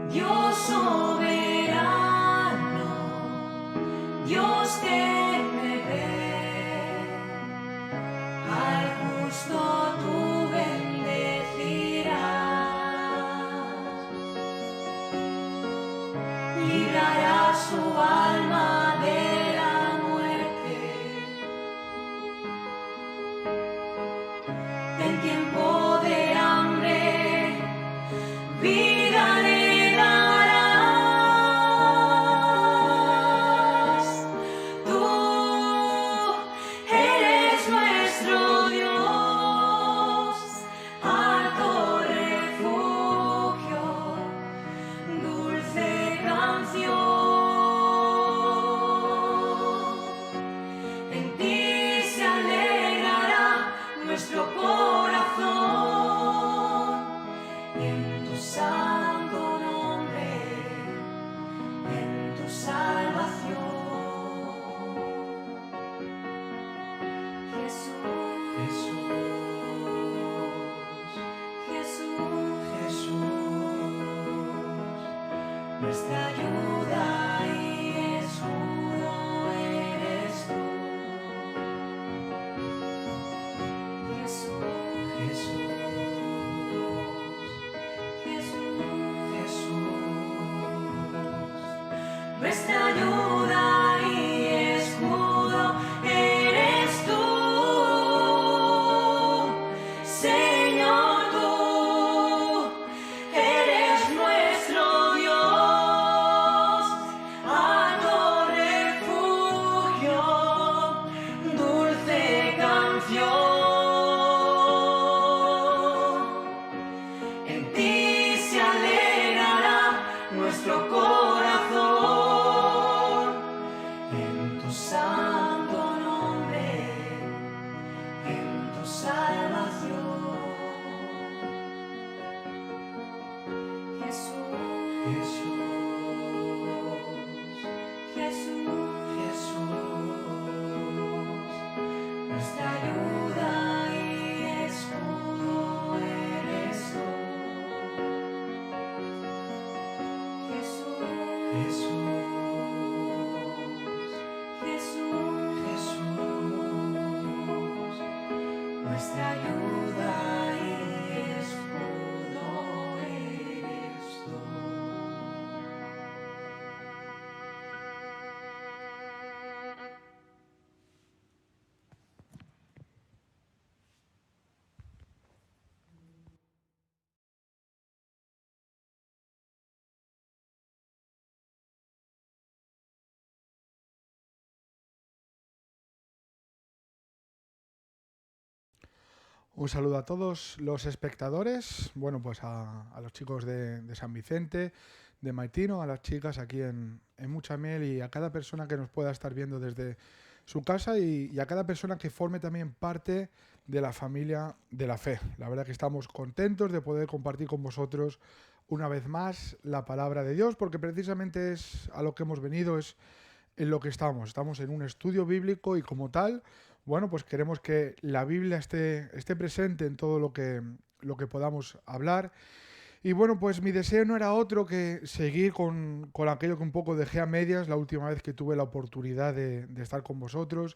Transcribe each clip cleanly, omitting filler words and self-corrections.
Dios soberano, Dios que me ve, al justo tú bendecirás, librarás su alma de la muerte, en tiempo de hambre, vida le darás. Tú eres nuestro Dios, alto refugio, dulce canción. En ti se alegrará nuestro corazón, en tu santo nombre, en tu salvación. Jesús, Jesús, nuestra ayuda y escudo eres tú. Nuestra ayuda y escudo eres tú, Señor, tú eres nuestro Dios, alto refugio, dulce canción. En ti se alegrará nuestro corazón, en tu santo nombre, en tu salvación. Jesús, nuestra ayuda y escudo eres tú. Nuestra ayuda y escudo eres tú. Un saludo a todos los espectadores, bueno, pues a los chicos de San Vicente, de Maitino, a las chicas aquí en Muchamiel y a cada persona que nos pueda estar viendo desde su casa y a cada persona que forme también parte de la familia de la fe. La verdad que estamos contentos de poder compartir con vosotros una vez más la palabra de Dios, porque precisamente es a lo que hemos venido, es en lo que estamos. Estamos en un estudio bíblico y como tal, bueno, pues queremos que la Biblia esté presente en todo lo que podamos hablar. Y bueno, pues mi deseo no era otro que seguir con aquello que un poco dejé a medias la última vez que tuve la oportunidad de estar con vosotros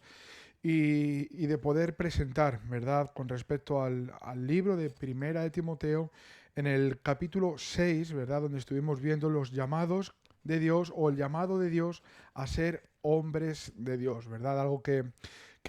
y de poder presentar, ¿verdad?, con respecto al libro de Primera de Timoteo, en el capítulo 6, ¿verdad?, donde estuvimos viendo los llamados de Dios o el llamado de Dios a ser hombres de Dios, ¿verdad? Algo que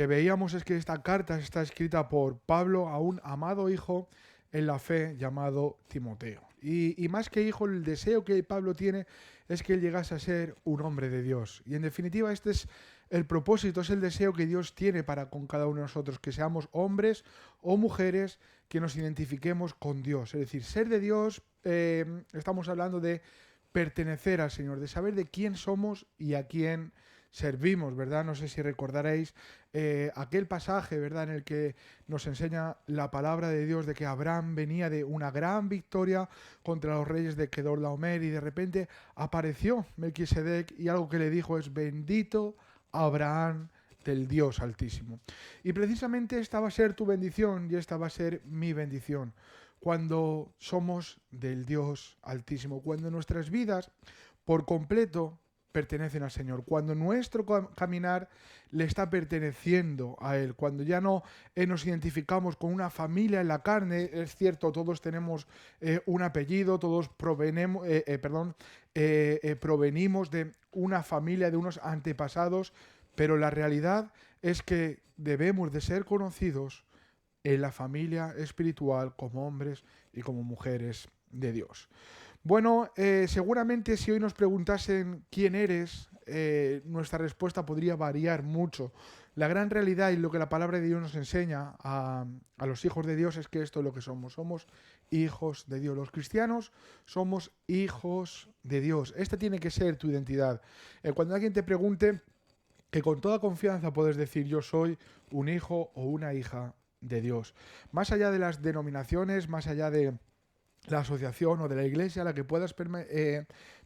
veíamos es que esta carta está escrita por Pablo a un amado hijo en la fe llamado Timoteo. Y más que hijo, el deseo que Pablo tiene es que él llegase a ser un hombre de Dios. Y en definitiva este es el propósito, es el deseo que Dios tiene para con cada uno de nosotros, que seamos hombres o mujeres que nos identifiquemos con Dios. Es decir, ser de Dios, estamos hablando de pertenecer al Señor, de saber de quién somos y a quién servimos, ¿verdad? No sé si recordaréis aquel pasaje, ¿verdad?, en el que nos enseña la palabra de Dios de que Abraham venía de una gran victoria contra los reyes de Kedorlaomer y de repente apareció Melquisedec y algo que le dijo es: bendito Abraham del Dios Altísimo. Y precisamente esta va a ser tu bendición y esta va a ser mi bendición. Cuando somos del Dios Altísimo, cuando nuestras vidas por completo pertenecen al Señor, cuando nuestro caminar le está perteneciendo a Él, cuando ya no nos identificamos con una familia en la carne. Es cierto, todos tenemos un apellido, todos provenimos de una familia, de unos antepasados, pero la realidad es que debemos de ser conocidos en la familia espiritual como hombres y como mujeres de Dios. Bueno, seguramente si hoy nos preguntasen quién eres, nuestra respuesta podría variar mucho. La gran realidad y lo que la palabra de Dios nos enseña a los hijos de Dios es que esto es lo que somos. Somos hijos de Dios. Los cristianos somos hijos de Dios. Esta tiene que ser tu identidad. Cuando alguien te pregunte, que con toda confianza puedes decir yo soy un hijo o una hija de Dios. Más allá de las denominaciones, más allá de la asociación o de la iglesia a la que puedas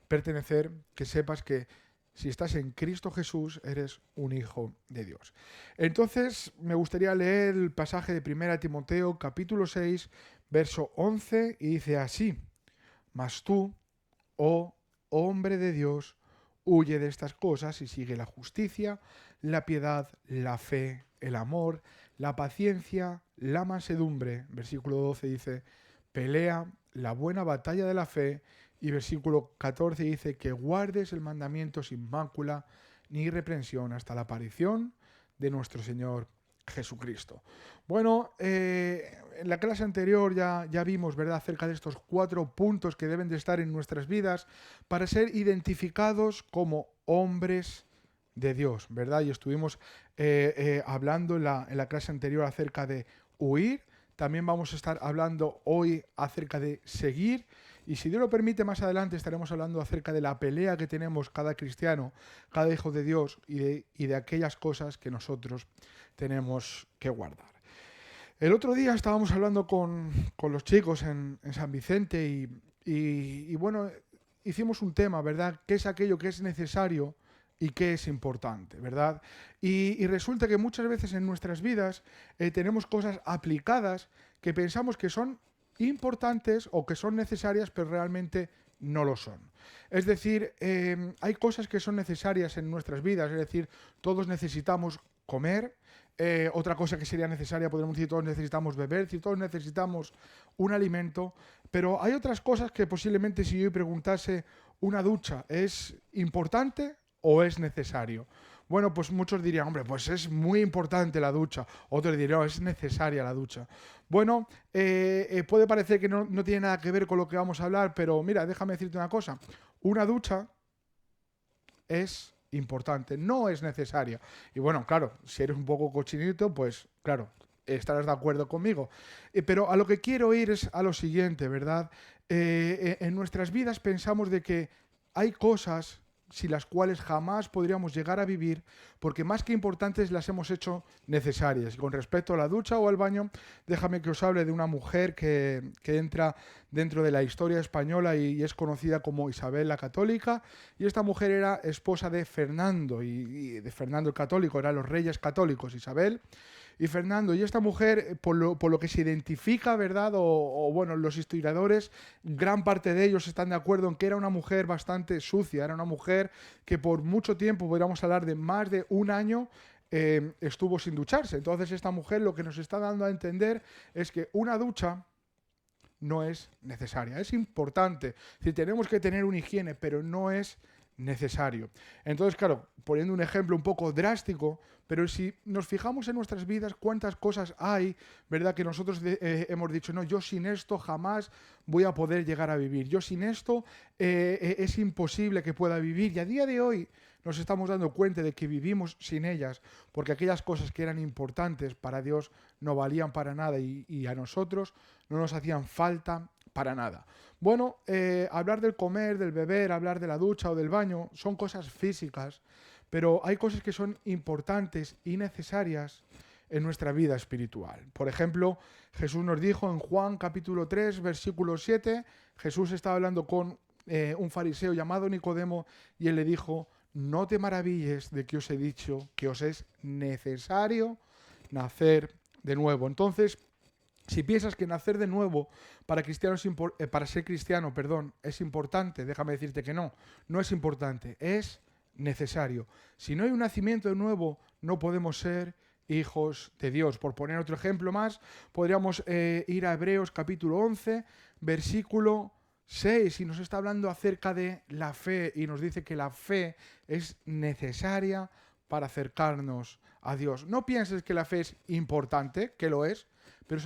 pertenecer, que sepas que si estás en Cristo Jesús eres un hijo de Dios. Entonces me gustaría leer el pasaje de 1 Timoteo capítulo 6 verso 11 y dice así: mas tú, oh hombre de Dios, huye de estas cosas y sigue la justicia, la piedad, la fe, el amor, la paciencia, la mansedumbre. Versículo 12 dice: pelea la buena batalla de la fe. Y versículo 14 dice que guardes el mandamiento sin mácula ni reprensión hasta la aparición de nuestro Señor Jesucristo. Bueno, en la clase anterior ya vimos, ¿verdad?, acerca de estos 4 puntos que deben de estar en nuestras vidas para ser identificados como hombres de Dios, ¿verdad? Y estuvimos hablando en la clase anterior acerca de huir. También vamos a estar hablando hoy acerca de seguir. Y si Dios lo permite, más adelante estaremos hablando acerca de la pelea que tenemos cada cristiano, cada hijo de Dios y de aquellas cosas que nosotros tenemos que guardar. El otro día estábamos hablando con los chicos en San Vicente y bueno, hicimos un tema, ¿verdad? ¿Qué es aquello que es necesario y qué es importante, ¿verdad? Y resulta que muchas veces en nuestras vidas tenemos cosas aplicadas que pensamos que son importantes o que son necesarias, pero realmente no lo son. Es decir, hay cosas que son necesarias en nuestras vidas, es decir, todos necesitamos comer. Otra cosa que sería necesaria, podríamos decir, todos necesitamos beber, si todos necesitamos un alimento, pero hay otras cosas que posiblemente si yo preguntase, ¿una ducha es importante o es necesario? Bueno, pues muchos dirían, hombre, pues es muy importante la ducha. Otros dirían, no, es necesaria la ducha. Bueno, puede parecer que no tiene nada que ver con lo que vamos a hablar, pero mira, déjame decirte una cosa. Una ducha es importante, no es necesaria. Y bueno, claro, si eres un poco cochinito, pues claro, estarás de acuerdo conmigo. Pero a lo que quiero ir es a lo siguiente, ¿verdad? En nuestras vidas pensamos de que hay cosas sin las cuales jamás podríamos llegar a vivir, porque más que importantes las hemos hecho necesarias. Y con respecto a la ducha o al baño, déjame que os hable de una mujer que entra dentro de la historia española y es conocida como Isabel la Católica, y esta mujer era esposa de Fernando, y de Fernando el Católico, eran los reyes católicos, Isabel y Fernando. Y esta mujer, por lo que se identifica, ¿verdad? O bueno, los historiadores, gran parte de ellos están de acuerdo en que era una mujer bastante sucia, era una mujer que por mucho tiempo, podríamos hablar de más de un año, estuvo sin ducharse. Entonces esta mujer lo que nos está dando a entender es que una ducha no es necesaria, es importante. Si tenemos que tener una higiene, pero no es necesario. Entonces, claro, poniendo un ejemplo un poco drástico, pero si nos fijamos en nuestras vidas, cuántas cosas hay, ¿verdad? Que nosotros hemos dicho, no, yo sin esto jamás voy a poder llegar a vivir. Yo sin esto es imposible que pueda vivir. Y a día de hoy nos estamos dando cuenta de que vivimos sin ellas, porque aquellas cosas que eran importantes para Dios no valían para nada y a nosotros no nos hacían falta para nada. Bueno, hablar del comer, del beber, hablar de la ducha o del baño son cosas físicas, pero hay cosas que son importantes y necesarias en nuestra vida espiritual. Por ejemplo, Jesús nos dijo en Juan capítulo 3, versículo 7, Jesús estaba hablando con un fariseo llamado Nicodemo y él le dijo, no te maravilles de que os he dicho que os es necesario nacer de nuevo. Entonces, si piensas que nacer de nuevo para ser cristiano, es importante, déjame decirte que no, no es importante, es necesario. Si no hay un nacimiento de nuevo, no podemos ser hijos de Dios. Por poner otro ejemplo más, podríamos ir a Hebreos capítulo 11, versículo 6, y nos está hablando acerca de la fe y nos dice que la fe es necesaria para acercarnos a Dios. No pienses que la fe es importante, que lo es, pero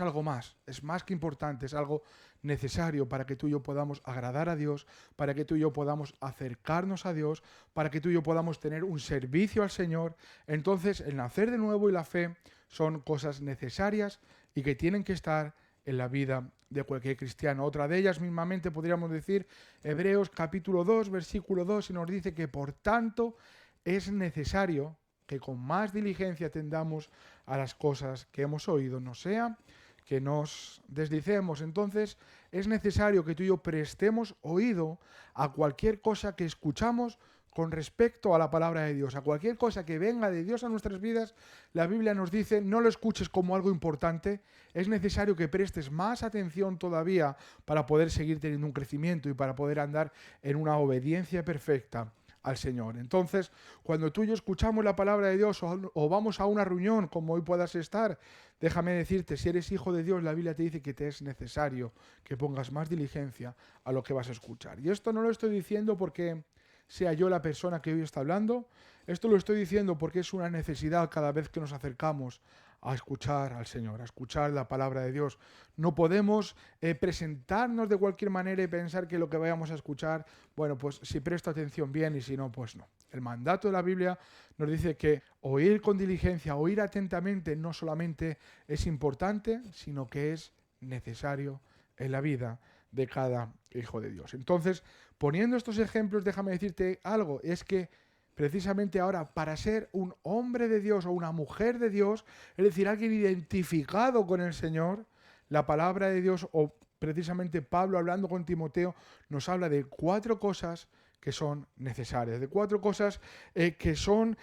es más que importante, es algo necesario para que tú y yo podamos agradar a Dios, para que tú y yo podamos acercarnos a Dios, para que tú y yo podamos tener un servicio al Señor. Entonces, el nacer de nuevo y la fe son cosas necesarias y que tienen que estar en la vida de cualquier cristiano. Otra de ellas mismamente podríamos decir Hebreos capítulo 2, versículo 2, y nos dice que por tanto es necesario que con más diligencia atendamos a las cosas que hemos oído, no sea que nos deslicemos. Entonces es necesario que tú y yo prestemos oído a cualquier cosa que escuchamos con respecto a la palabra de Dios, a cualquier cosa que venga de Dios a nuestras vidas. La Biblia nos dice, no lo escuches como algo importante, es necesario que prestes más atención todavía para poder seguir teniendo un crecimiento y para poder andar en una obediencia perfecta al Señor. Entonces, cuando tú y yo escuchamos la palabra de Dios o vamos a una reunión como hoy puedas estar, déjame decirte, si eres hijo de Dios, la Biblia te dice que te es necesario que pongas más diligencia a lo que vas a escuchar. Y esto no lo estoy diciendo porque sea yo la persona que hoy está hablando, esto lo estoy diciendo porque es una necesidad cada vez que nos acercamos a escuchar al Señor, a escuchar la palabra de Dios. No podemos presentarnos de cualquier manera y pensar que lo que vayamos a escuchar, bueno, pues si presto atención bien y si no, pues no. El mandato de la Biblia nos dice que oír con diligencia, oír atentamente, no solamente es importante, sino que es necesario en la vida de cada hijo de Dios. Entonces, poniendo estos ejemplos, déjame decirte algo, es que precisamente ahora, para ser un hombre de Dios o una mujer de Dios, es decir, alguien identificado con el Señor, la palabra de Dios, o precisamente Pablo hablando con Timoteo, nos habla de 4 cosas que son necesarias, de 4 cosas que son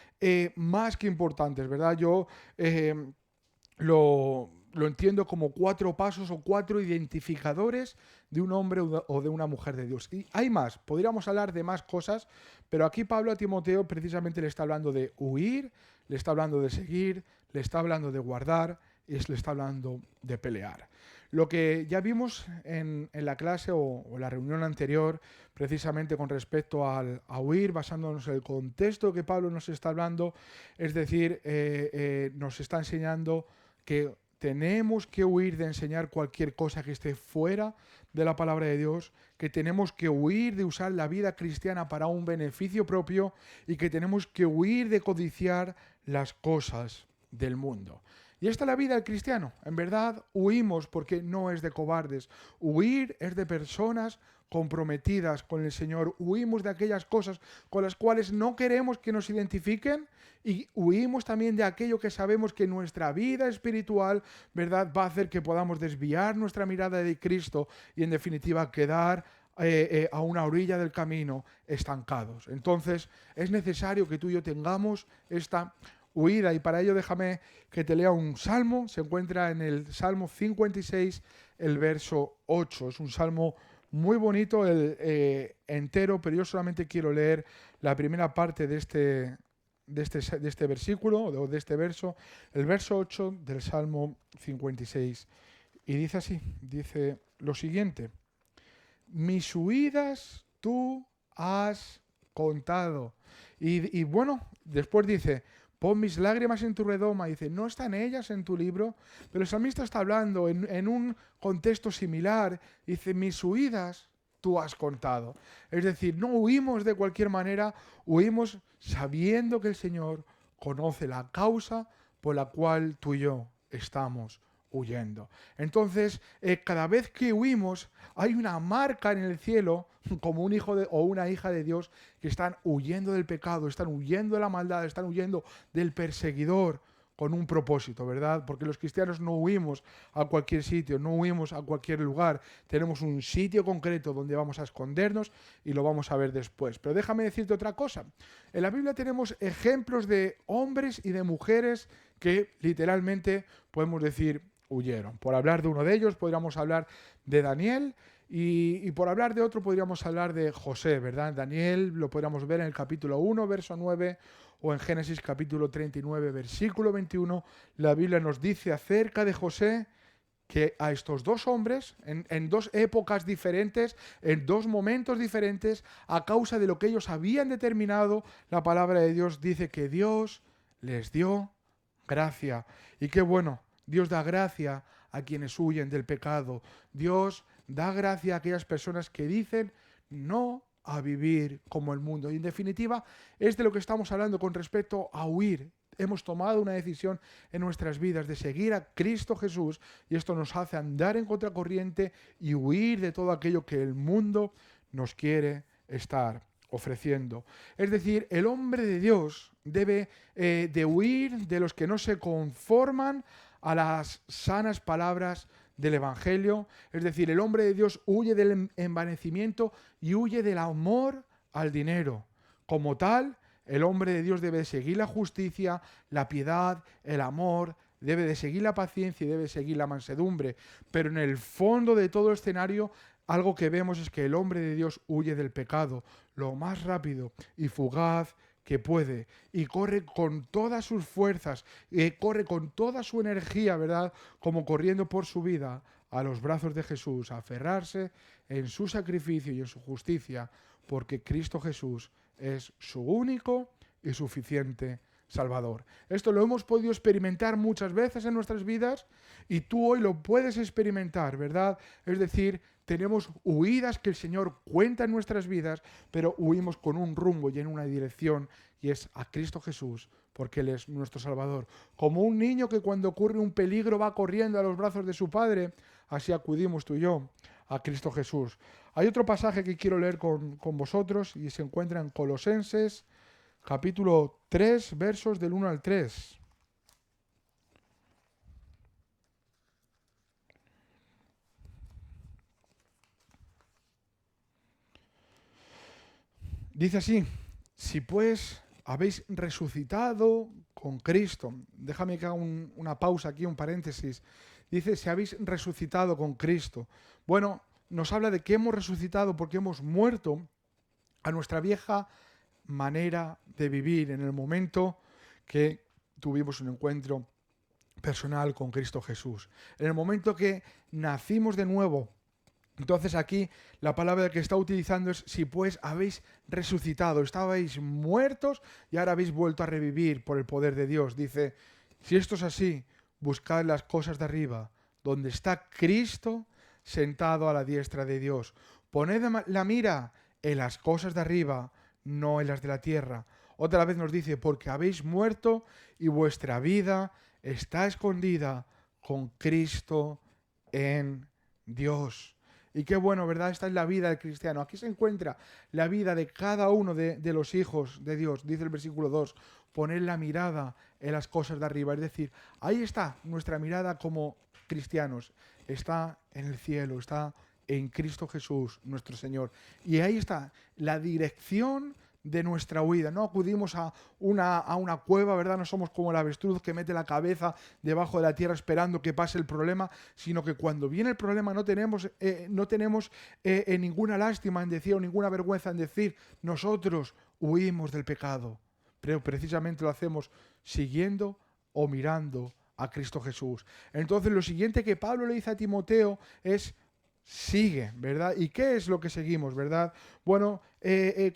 más que importantes, ¿verdad? Yo lo entiendo como 4 pasos o 4 identificadores de un hombre o de una mujer de Dios. Y hay más, podríamos hablar de más cosas, pero aquí Pablo a Timoteo precisamente le está hablando de huir, le está hablando de seguir, le está hablando de guardar y le está hablando de pelear. Lo que ya vimos en la clase o la reunión anterior, precisamente con respecto a huir, basándonos en el contexto que Pablo nos está hablando, es decir, nos está enseñando que tenemos que huir de enseñar cualquier cosa que esté fuera de la palabra de Dios, que tenemos que huir de usar la vida cristiana para un beneficio propio y que tenemos que huir de codiciar las cosas del mundo. Y esta es la vida del cristiano. En verdad, huimos porque no es de cobardes. Huir es de personas comprometidas con el Señor. Huimos de aquellas cosas con las cuales no queremos que nos identifiquen y huimos también de aquello que sabemos que nuestra vida espiritual, ¿verdad?, va a hacer que podamos desviar nuestra mirada de Cristo y en definitiva quedar a una orilla del camino estancados. Entonces es necesario que tú y yo tengamos esta huida y para ello déjame que te lea un salmo. Se encuentra en el Salmo 56, el verso 8. Es un salmo muy bonito entero, pero yo solamente quiero leer la primera parte de este versículo o de este verso, el verso 8 del Salmo 56. Y dice así, dice lo siguiente: mis huidas tú has contado. Y bueno, después dice, pon mis lágrimas en tu redoma. Y dice, ¿no están ellas en tu libro? Pero el salmista está hablando en un contexto similar. Dice, mis huidas tú has contado. Es decir, no huimos de cualquier manera, huimos sabiendo que el Señor conoce la causa por la cual tú y yo estamos huyendo. Entonces, cada vez que huimos, hay una marca en el cielo, como un hijo o una hija de Dios, que están huyendo del pecado, están huyendo de la maldad, están huyendo del perseguidor, con un propósito, ¿verdad? Porque los cristianos no huimos a cualquier sitio, no huimos a cualquier lugar. Tenemos un sitio concreto donde vamos a escondernos y lo vamos a ver después. Pero déjame decirte otra cosa. En la Biblia tenemos ejemplos de hombres y de mujeres que literalmente podemos decir huyeron. Por hablar de uno de ellos podríamos hablar de Daniel y por hablar de otro podríamos hablar de José, ¿verdad? Daniel lo podríamos ver en el capítulo 1, verso 9, o en Génesis capítulo 39, versículo 21, la Biblia nos dice acerca de José que a estos dos hombres, en dos épocas diferentes, en dos momentos diferentes, a causa de lo que ellos habían determinado, la palabra de Dios dice que Dios les dio gracia. Y qué bueno, Dios da gracia a quienes huyen del pecado. Dios da gracia a aquellas personas que dicen no a vivir como el mundo. Y en definitiva, es de lo que estamos hablando con respecto a huir. Hemos tomado una decisión en nuestras vidas de seguir a Cristo Jesús y esto nos hace andar en contracorriente y huir de todo aquello que el mundo nos quiere estar ofreciendo. Es decir, el hombre de Dios debe de huir de los que no se conforman a las sanas palabras del Evangelio. Es decir, el hombre de Dios huye del envanecimiento y huye del amor al dinero. Como tal, el hombre de Dios debe de seguir la justicia, la piedad, el amor, debe de seguir la paciencia y debe de seguir la mansedumbre. Pero en el fondo de todo escenario, algo que vemos es que el hombre de Dios huye del pecado lo más rápido y fugaz que puede y corre con todas sus fuerzas y corre con toda su energía, ¿verdad? Como corriendo por su vida a los brazos de Jesús, a aferrarse en su sacrificio y en su justicia, porque Cristo Jesús es su único y suficiente Salvador. Esto lo hemos podido experimentar muchas veces en nuestras vidas y tú hoy lo puedes experimentar, ¿verdad? Es decir, tenemos huidas que el Señor cuenta en nuestras vidas, pero huimos con un rumbo y en una dirección y es a Cristo Jesús, porque Él es nuestro Salvador. Como un niño que cuando ocurre un peligro va corriendo a los brazos de su padre, así acudimos tú y yo a Cristo Jesús. Hay otro pasaje que quiero leer con vosotros y se encuentra en Colosenses capítulo 3, versos del 1 al 3. Dice así: si pues habéis resucitado con Cristo, déjame que haga una pausa aquí, un paréntesis. Dice, si habéis resucitado con Cristo. Bueno, nos habla de que hemos resucitado porque hemos muerto a nuestra vieja manera de vivir en el momento que tuvimos un encuentro personal con Cristo Jesús. En el momento que nacimos de nuevo. Entonces aquí la palabra que está utilizando es si pues habéis resucitado, estabais muertos y ahora habéis vuelto a revivir por el poder de Dios. Dice, si esto es así, buscad las cosas de arriba, donde está Cristo sentado a la diestra de Dios. Poned la mira en las cosas de arriba, no en las de la tierra. Otra vez nos dice, porque habéis muerto y vuestra vida está escondida con Cristo en Dios. Y qué bueno, ¿verdad? Esta es la vida del cristiano. Aquí se encuentra la vida de cada uno de los hijos de Dios. Dice el versículo 2, poner la mirada en las cosas de arriba. Es decir, ahí está nuestra mirada como cristianos. Está en el cielo, está en Cristo Jesús, nuestro Señor. Y ahí está la dirección de nuestra huida. No acudimos a una cueva, ¿verdad? No somos como el avestruz que mete la cabeza debajo de la tierra esperando que pase el problema, sino que cuando viene el problema no tenemos ninguna lástima en decir o ninguna vergüenza en decir nosotros huimos del pecado. Pero precisamente lo hacemos siguiendo o mirando a Cristo Jesús. Entonces lo siguiente que Pablo le dice a Timoteo es sigue, ¿verdad? ¿Y qué es lo que seguimos, verdad? Bueno,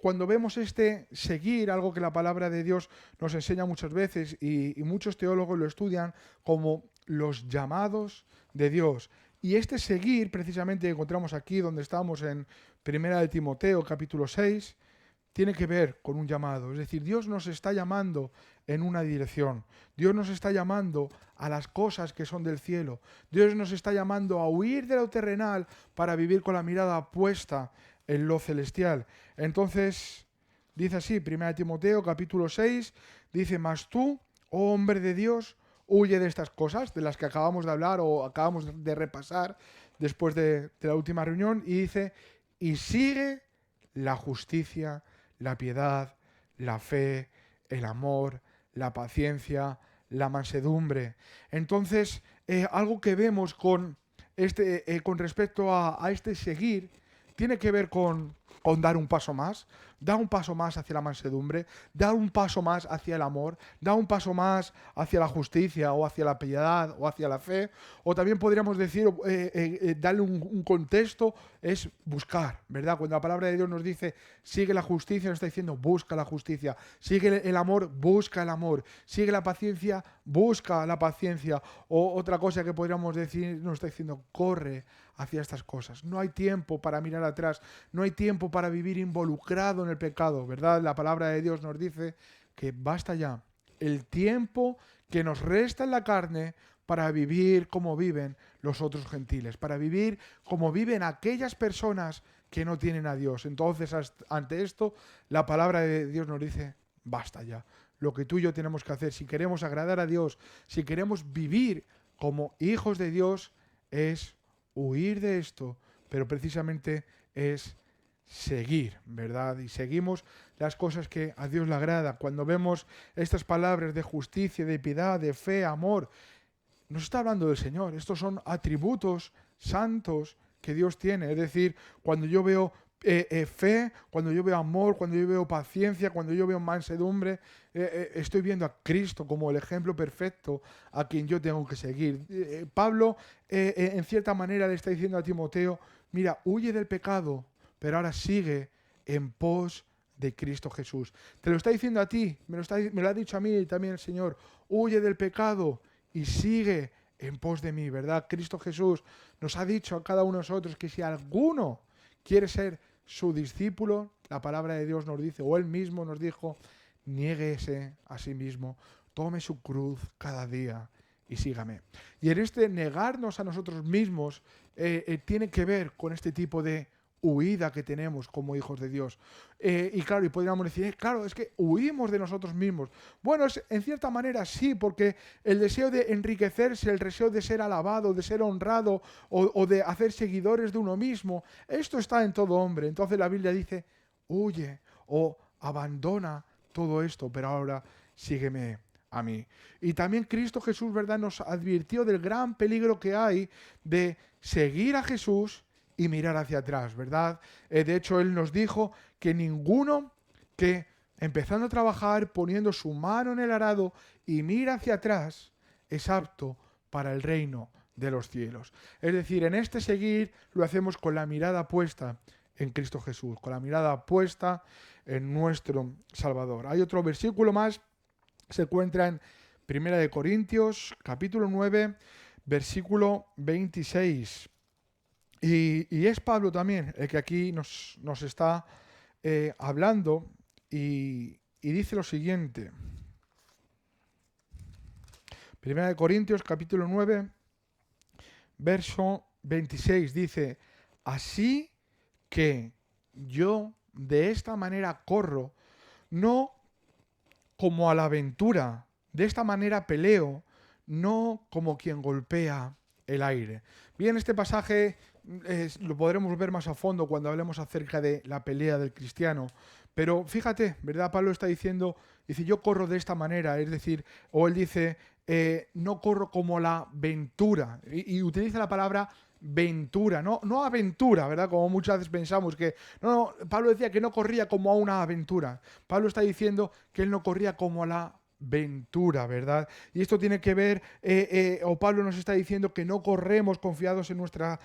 cuando vemos este seguir, algo que la palabra de Dios nos enseña muchas veces y muchos teólogos lo estudian como los llamados de Dios. Y este seguir, precisamente, encontramos aquí donde estamos en 1 de Timoteo, capítulo 6, tiene que ver con un llamado. Es decir, Dios nos está llamando en una dirección. Dios nos está llamando a las cosas que son del cielo. Dios nos está llamando a huir de lo terrenal para vivir con la mirada puesta en lo celestial. Entonces, dice así, 1 Timoteo capítulo 6, dice, mas tú, oh hombre de Dios, huye de estas cosas de las que acabamos de hablar o acabamos de repasar después de la última reunión, y dice, y sigue la justicia, la piedad, la fe, el amor, la paciencia, la mansedumbre. Entonces, algo que vemos con respecto a este seguir, tiene que ver con dar un paso más hacia la mansedumbre, dar un paso más hacia el amor, dar un paso más hacia la justicia o hacia la piedad o hacia la fe, o también podríamos decir, darle un contexto, es buscar, ¿verdad? Cuando la palabra de Dios nos dice, sigue la justicia, nos está diciendo, busca la justicia, sigue el amor, busca el amor, sigue la paciencia, busca la paciencia, o otra cosa que podríamos decir, nos está diciendo, corre hacia estas cosas. No hay tiempo para mirar atrás, no hay tiempo para vivir involucrado en el pecado, ¿verdad? La palabra de Dios nos dice que basta ya el tiempo que nos resta en la carne para vivir como viven los otros gentiles, para vivir como viven aquellas personas que no tienen a Dios. Entonces, ante esto, la palabra de Dios nos dice, basta ya. Lo que tú y yo tenemos que hacer, si queremos agradar a Dios, si queremos vivir como hijos de Dios, es huir de esto, pero precisamente es seguir, ¿verdad? Y seguimos las cosas que a Dios le agrada. Cuando vemos estas palabras de justicia, de piedad, de fe, amor, nos está hablando del Señor. Estos son atributos santos que Dios tiene. Es decir, cuando yo veo fe, cuando yo veo amor, cuando yo veo paciencia, cuando yo veo mansedumbre, estoy viendo a Cristo como el ejemplo perfecto a quien yo tengo que seguir. Pablo, en cierta manera, le está diciendo a Timoteo, mira, huye del pecado, pero ahora sigue en pos de Cristo Jesús. Te lo está diciendo a ti, me lo ha dicho a mí también el Señor, huye del pecado y sigue en pos de mí, ¿verdad? Cristo Jesús nos ha dicho a cada uno de nosotros que si alguno quiere ser su discípulo, la palabra de Dios nos dice, o él mismo nos dijo, niéguese a sí mismo, tome su cruz cada día y sígame. Y en este negarnos a nosotros mismos tiene que ver con este tipo de huida que tenemos como hijos de Dios. Y claro, y podríamos decir, claro, es que huimos de nosotros mismos. Bueno, en cierta manera sí, porque el deseo de enriquecerse, el deseo de ser alabado, de ser honrado o de hacer seguidores de uno mismo, esto está en todo hombre. Entonces la Biblia dice, huye o abandona todo esto, pero ahora sígueme a mí. Y también Cristo Jesús, ¿verdad?, nos advirtió del gran peligro que hay de seguir a Jesús y mirar hacia atrás, ¿verdad? De hecho, Él nos dijo que ninguno que, empezando a trabajar, poniendo su mano en el arado y mira hacia atrás, es apto para el reino de los cielos. Es decir, en este seguir lo hacemos con la mirada puesta en Cristo Jesús, con la mirada puesta en nuestro Salvador. Hay otro versículo más, se encuentra en 1 Corintios, capítulo 9, versículo 26. Y es Pablo también el que aquí nos está hablando y dice lo siguiente. 1 Corintios capítulo 9, verso 26 dice, así que yo de esta manera corro, no como a la aventura, de esta manera peleo, no como quien golpea el aire. Bien, este pasaje lo podremos ver más a fondo cuando hablemos acerca de la pelea del cristiano. Pero fíjate, ¿verdad? Pablo está diciendo, dice, yo corro de esta manera, es decir, o él dice, no corro como la ventura, y utiliza la palabra ventura, no aventura, ¿verdad? Como muchas veces pensamos que, no, Pablo decía que no corría como a una aventura. Pablo está diciendo que él no corría como a la ventura, ¿verdad? Y esto tiene que ver, o Pablo nos está diciendo que no corremos confiados en nuestra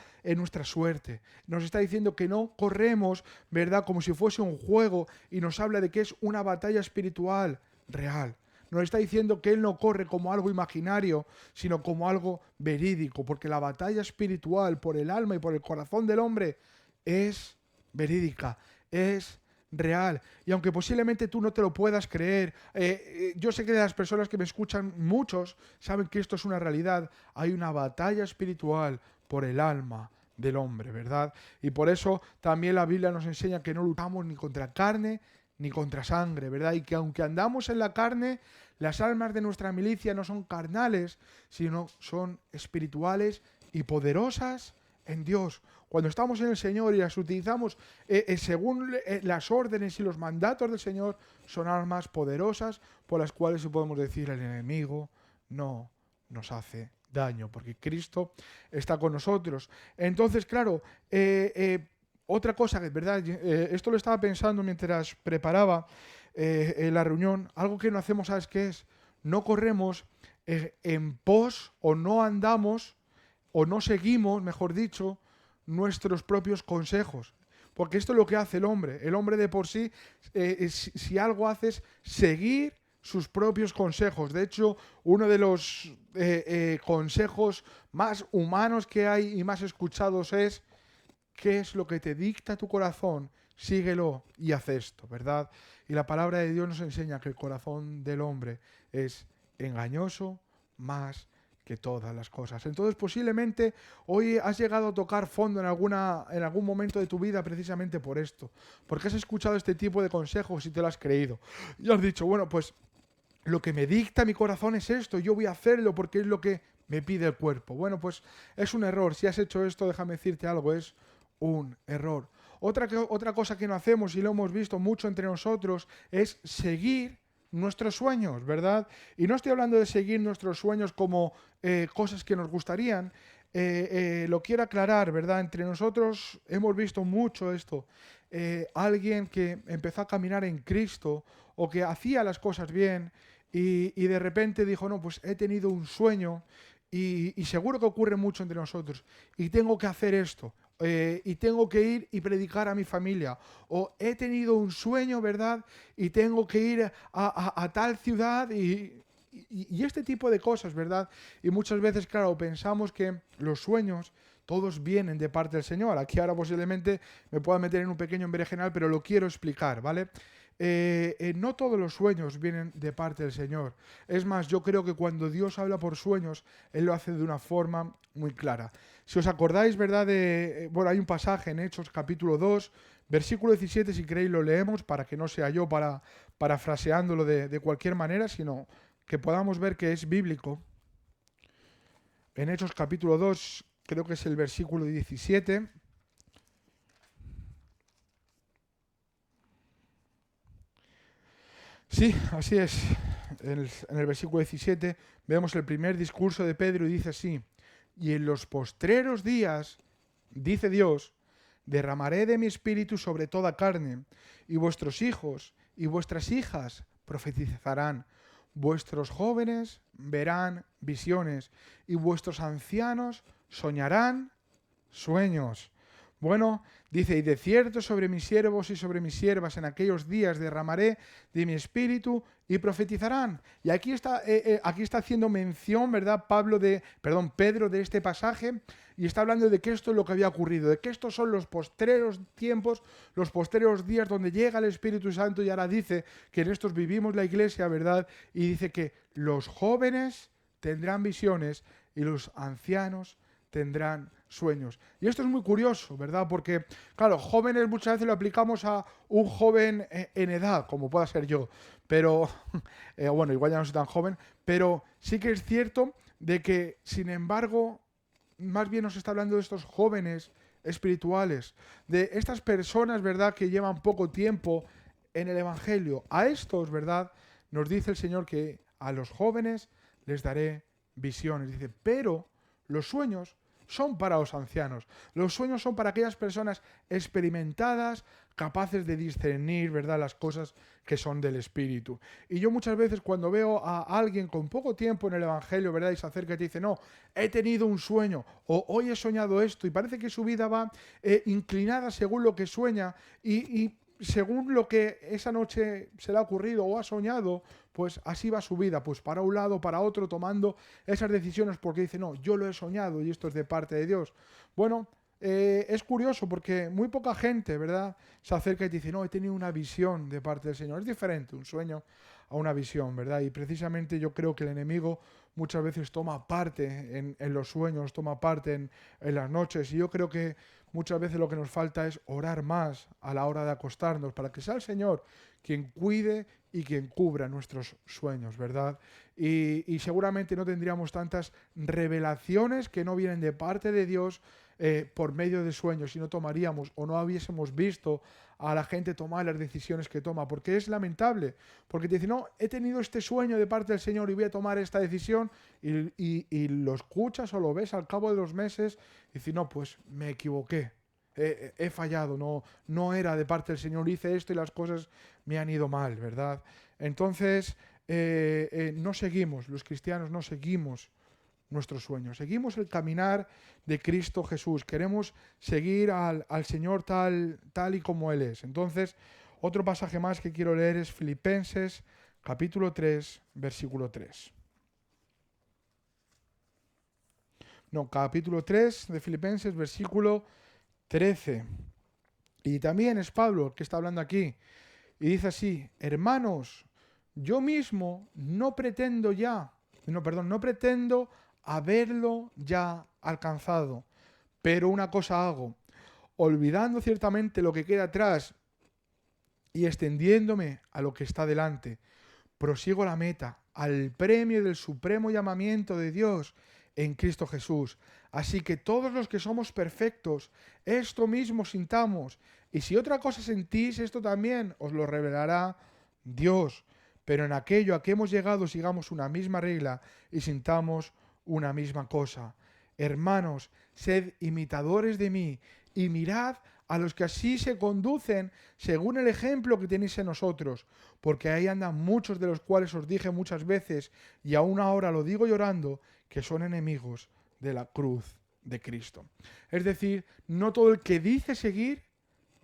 suerte. Nos está diciendo que no corremos, ¿verdad? Como si fuese un juego, y nos habla de que es una batalla espiritual real. Nos está diciendo que él no corre como algo imaginario, sino como algo verídico, porque la batalla espiritual por el alma y por el corazón del hombre es verídica, es real. Y aunque posiblemente tú no te lo puedas creer, yo sé que de las personas que me escuchan, muchos saben que esto es una realidad. Hay una batalla espiritual por el alma del hombre, ¿verdad? Y por eso también la Biblia nos enseña que no luchamos ni contra carne ni contra sangre, ¿verdad? Y que aunque andamos en la carne, las armas de nuestra milicia no son carnales, sino son espirituales y poderosas en Dios. Cuando estamos en el Señor y las utilizamos según las órdenes y los mandatos del Señor, son armas poderosas por las cuales podemos decir el enemigo no nos hace daño, porque Cristo está con nosotros. Entonces, claro, otra cosa que es verdad, esto lo estaba pensando mientras preparaba la reunión, algo que no hacemos, ¿sabes qué es? No corremos en pos o no andamos o no seguimos, mejor dicho, nuestros propios consejos. Porque esto es lo que hace el hombre. El hombre de por sí, si algo hace es seguir sus propios consejos. De hecho, uno de los consejos más humanos que hay y más escuchados es: ¿qué es lo que te dicta tu corazón? Síguelo y haz esto, ¿verdad? Y la palabra de Dios nos enseña que el corazón del hombre es engañoso más que todas las cosas. Entonces, posiblemente hoy has llegado a tocar fondo en algún momento de tu vida precisamente por esto, porque has escuchado este tipo de consejos y te lo has creído. Y has dicho, bueno, pues lo que me dicta mi corazón es esto, yo voy a hacerlo porque es lo que me pide el cuerpo. Bueno, pues es un error. Si has hecho esto, déjame decirte algo, es un error. Otra cosa que no hacemos, y lo hemos visto mucho entre nosotros, es seguir nuestros sueños, ¿verdad? Y no estoy hablando de seguir nuestros sueños como cosas que nos gustarían. Lo quiero aclarar, ¿verdad? Entre nosotros hemos visto mucho esto. Alguien que empezó a caminar en Cristo o que hacía las cosas bien y de repente dijo, no, pues he tenido un sueño y seguro que ocurre mucho entre nosotros y tengo que hacer esto. Y tengo que ir y predicar a mi familia. O he tenido un sueño, ¿verdad? Y tengo que ir a tal ciudad y este tipo de cosas, ¿verdad? Y muchas veces, claro, pensamos que los sueños todos vienen de parte del Señor. Aquí ahora posiblemente me pueda meter en un pequeño berenjenal, pero lo quiero explicar, ¿vale? No todos los sueños vienen de parte del Señor. Es más, yo creo que cuando Dios habla por sueños, Él lo hace de una forma muy clara. Si os acordáis, ¿verdad? Bueno, hay un pasaje en Hechos capítulo 2, versículo 17, si queréis lo leemos, para que no sea yo parafraseándolo de cualquier manera, sino que podamos ver que es bíblico. En Hechos capítulo 2, creo que es el versículo 17. Sí, así es. En el versículo 17 vemos el primer discurso de Pedro y dice así: y en los postreros días, dice Dios, derramaré de mi espíritu sobre toda carne, y vuestros hijos y vuestras hijas profetizarán, vuestros jóvenes verán visiones, y vuestros ancianos soñarán sueños. Bueno, dice, y de cierto sobre mis siervos y sobre mis siervas en aquellos días derramaré de mi espíritu y profetizarán. Y aquí está haciendo mención, ¿verdad? Pedro de este pasaje, y está hablando de que esto es lo que había ocurrido, de que estos son los postreros tiempos, los postreros días donde llega el Espíritu Santo, y ahora dice que en estos vivimos la iglesia, ¿verdad? Y dice que los jóvenes tendrán visiones y los ancianos tendrán sueños. Y esto es muy curioso, ¿verdad? Porque, claro, jóvenes muchas veces lo aplicamos a un joven en edad, como pueda ser yo, pero, bueno, igual ya no soy tan joven, pero sí que es cierto de que, sin embargo, más bien nos está hablando de estos jóvenes espirituales, de estas personas, ¿verdad?, que llevan poco tiempo en el Evangelio. A estos, ¿verdad?, nos dice el Señor que a los jóvenes les daré visiones. Dice, pero los sueños son para los ancianos. Los sueños son para aquellas personas experimentadas, capaces de discernir, ¿verdad?, las cosas que son del Espíritu. Y yo muchas veces cuando veo a alguien con poco tiempo en el Evangelio, ¿verdad?, y se acerca y te dice, no, he tenido un sueño, o hoy he soñado esto, y parece que su vida va inclinada según lo que sueña, y según lo que esa noche se le ha ocurrido o ha soñado, pues así va su vida, pues para un lado, para otro, tomando esas decisiones porque dice, no, yo lo he soñado y esto es de parte de Dios. Bueno, es curioso porque muy poca gente, ¿verdad?, se acerca y te dice, no, he tenido una visión de parte del Señor. Es diferente un sueño a una visión, ¿verdad? Y precisamente yo creo que el enemigo muchas veces toma parte en los sueños, toma parte en las noches, y yo creo que muchas veces lo que nos falta es orar más a la hora de acostarnos, para que sea el Señor quien cuide y quien cubra nuestros sueños, ¿verdad? Y seguramente no tendríamos tantas revelaciones que no vienen de parte de Dios por medio de sueños, si no tomaríamos o no hubiésemos visto a la gente tomar las decisiones que toma, porque es lamentable, porque te dice, no, he tenido este sueño de parte del Señor y voy a tomar esta decisión, y lo escuchas o lo ves al cabo de los meses y dices, no, pues me equivoqué, he fallado, no era de parte del Señor, hice esto y las cosas me han ido mal, ¿verdad? Entonces, no seguimos, los cristianos no seguimos nuestros sueños, seguimos el caminar de Cristo Jesús, queremos seguir al Señor tal y como Él es. Entonces, otro pasaje más que quiero leer es Filipenses capítulo 3, versículo 3. No, capítulo 3 de Filipenses, versículo 13. Y también es Pablo el que está hablando aquí. Y dice así, hermanos, yo mismo no pretendo haberlo ya alcanzado, pero una cosa hago, olvidando ciertamente lo que queda atrás y extendiéndome a lo que está delante, prosigo la meta, al premio del supremo llamamiento de Dios en Cristo Jesús. Así que todos los que somos perfectos, esto mismo sintamos, y si otra cosa sentís, esto también os lo revelará Dios. Pero en aquello a que hemos llegado sigamos una misma regla y sintamos una misma cosa. Hermanos, sed imitadores de mí y mirad a los que así se conducen según el ejemplo que tenéis en nosotros, porque ahí andan muchos de los cuales os dije muchas veces, y aún ahora lo digo llorando, que son enemigos de la cruz de Cristo. Es decir, no todo el que dice seguir,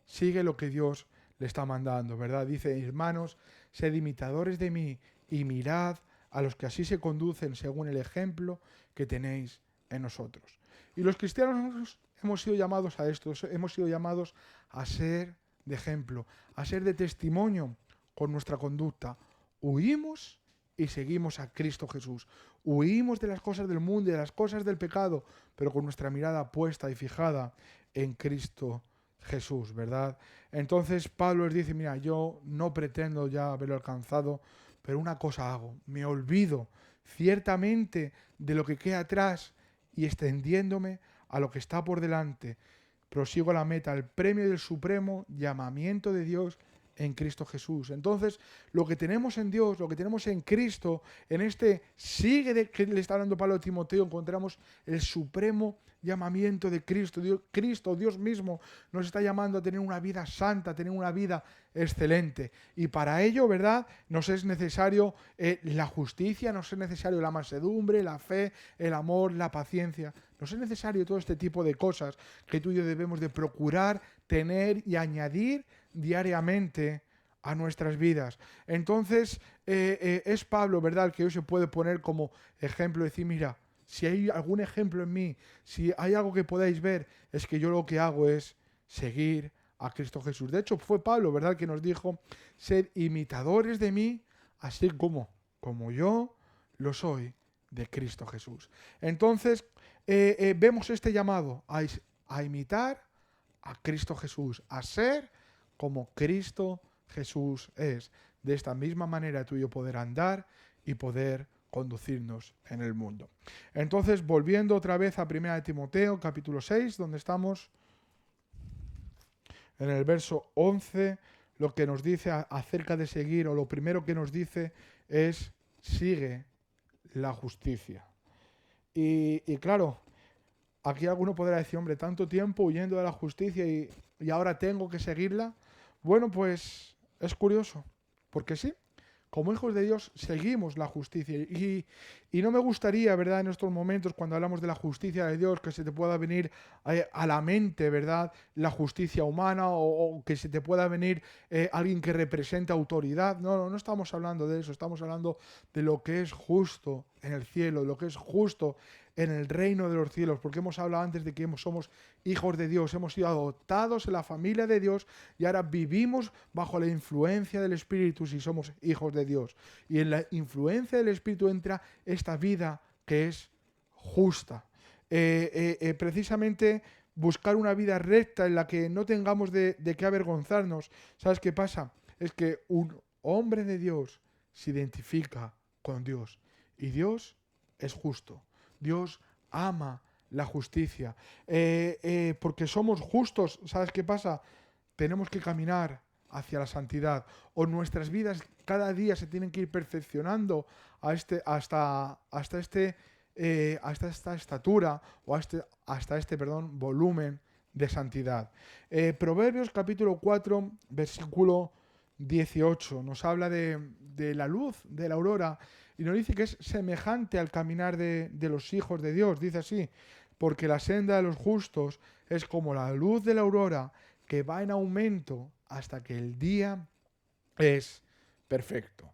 sigue lo que Dios le está mandando, ¿verdad? Dice, hermanos, sed imitadores de mí y mirad a los que así se conducen según el ejemplo que tenéis en nosotros. Y los cristianos hemos sido llamados a esto, hemos sido llamados a ser de ejemplo, a ser de testimonio con nuestra conducta. Huimos y seguimos a Cristo Jesús. Huimos de las cosas del mundo y de las cosas del pecado, pero con nuestra mirada puesta y fijada en Cristo Jesús, ¿verdad? Entonces Pablo les dice, mira, yo no pretendo ya haberlo alcanzado, pero una cosa hago, me olvido ciertamente de lo que queda atrás y extendiéndome a lo que está por delante, prosigo la meta, el premio del supremo llamamiento de Dios en Cristo Jesús. Entonces, lo que tenemos en Dios, lo que tenemos en Cristo, en este que le está dando Pablo a Timoteo, encontramos el supremo llamamiento de Cristo. Dios mismo nos está llamando a tener una vida santa, a tener una vida excelente. Y para ello, ¿verdad? Nos es necesario la justicia, nos es necesario la mansedumbre, la fe, el amor, la paciencia. Nos es necesario todo este tipo de cosas que tú y yo debemos de procurar tener y añadir diariamente a nuestras vidas. Entonces, es Pablo, ¿verdad?, el que hoy se puede poner como ejemplo, decir, mira, si hay algún ejemplo en mí, si hay algo que podáis ver, es que yo lo que hago es seguir a Cristo Jesús. De hecho, fue Pablo, ¿verdad?, que nos dijo, sed imitadores de mí, así como yo lo soy de Cristo Jesús. Entonces, vemos este llamado a imitar a Cristo Jesús, a ser como Cristo Jesús es. De esta misma manera tú y yo poder andar y poder conducirnos en el mundo. Entonces, volviendo otra vez a 1 Timoteo, capítulo 6, donde estamos en el verso 11, lo que nos dice acerca de seguir, o lo primero que nos dice es, sigue la justicia. Y claro, aquí alguno podrá decir, hombre, tanto tiempo huyendo de la justicia y ahora tengo que seguirla. Bueno, pues es curioso, porque sí, como hijos de Dios seguimos la justicia y no me gustaría, ¿verdad?, en estos momentos cuando hablamos de la justicia de Dios, que se te pueda venir a la mente, ¿verdad?, la justicia humana o que se te pueda venir alguien que represente autoridad. No estamos hablando de eso, estamos hablando de lo que es justo en el cielo, de lo que es justo en el reino de los cielos, porque hemos hablado antes de que somos hijos de Dios, hemos sido adoptados en la familia de Dios y ahora vivimos bajo la influencia del Espíritu si somos hijos de Dios. Y en la influencia del Espíritu entra esta vida que es justa. Precisamente buscar una vida recta en la que no tengamos de qué avergonzarnos. ¿Sabes qué pasa? Es que un hombre de Dios se identifica con Dios y Dios es justo. Dios ama la justicia. Porque somos justos, ¿sabes qué pasa? Tenemos que caminar hacia la santidad, o nuestras vidas cada día se tienen que ir perfeccionando hasta esta estatura o hasta este volumen de santidad. Proverbios capítulo 4, versículo 18, nos habla de la luz de la aurora y nos dice que es semejante al caminar de los hijos de Dios. Dice así: porque la senda de los justos es como la luz de la aurora, que va en aumento hasta que el día es perfecto.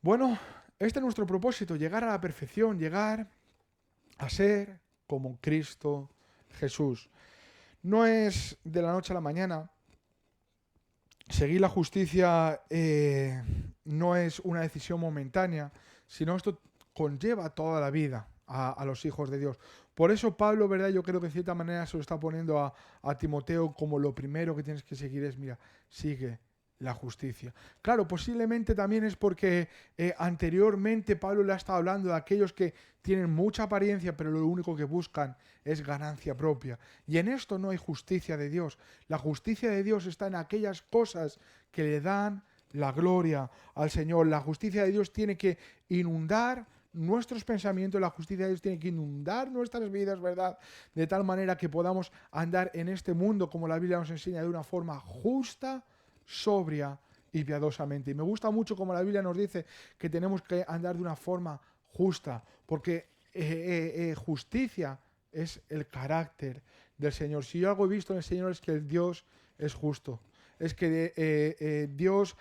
Bueno, este es nuestro propósito: llegar a la perfección, llegar a ser como Cristo Jesús. No es de la noche a la mañana. Seguir la justicia no es una decisión momentánea, sino esto conlleva toda la vida a los hijos de Dios. Por eso Pablo, ¿verdad? Yo creo que de cierta manera se lo está poniendo a Timoteo como lo primero que tienes que seguir es, mira, sigue la justicia. Claro, posiblemente también es porque anteriormente Pablo le ha estado hablando de aquellos que tienen mucha apariencia, pero lo único que buscan es ganancia propia. Y en esto no hay justicia de Dios. La justicia de Dios está en aquellas cosas que le dan la gloria al Señor. La justicia de Dios tiene que inundar nuestros pensamientos, la justicia de Dios tiene que inundar nuestras vidas, ¿verdad? De tal manera que podamos andar en este mundo, como la Biblia nos enseña, de una forma justa, sobria y piadosamente. Y me gusta mucho como la Biblia nos dice que tenemos que andar de una forma justa, porque justicia es el carácter del Señor. Si yo algo he visto en el Señor es que el Dios es justo. Es que Dios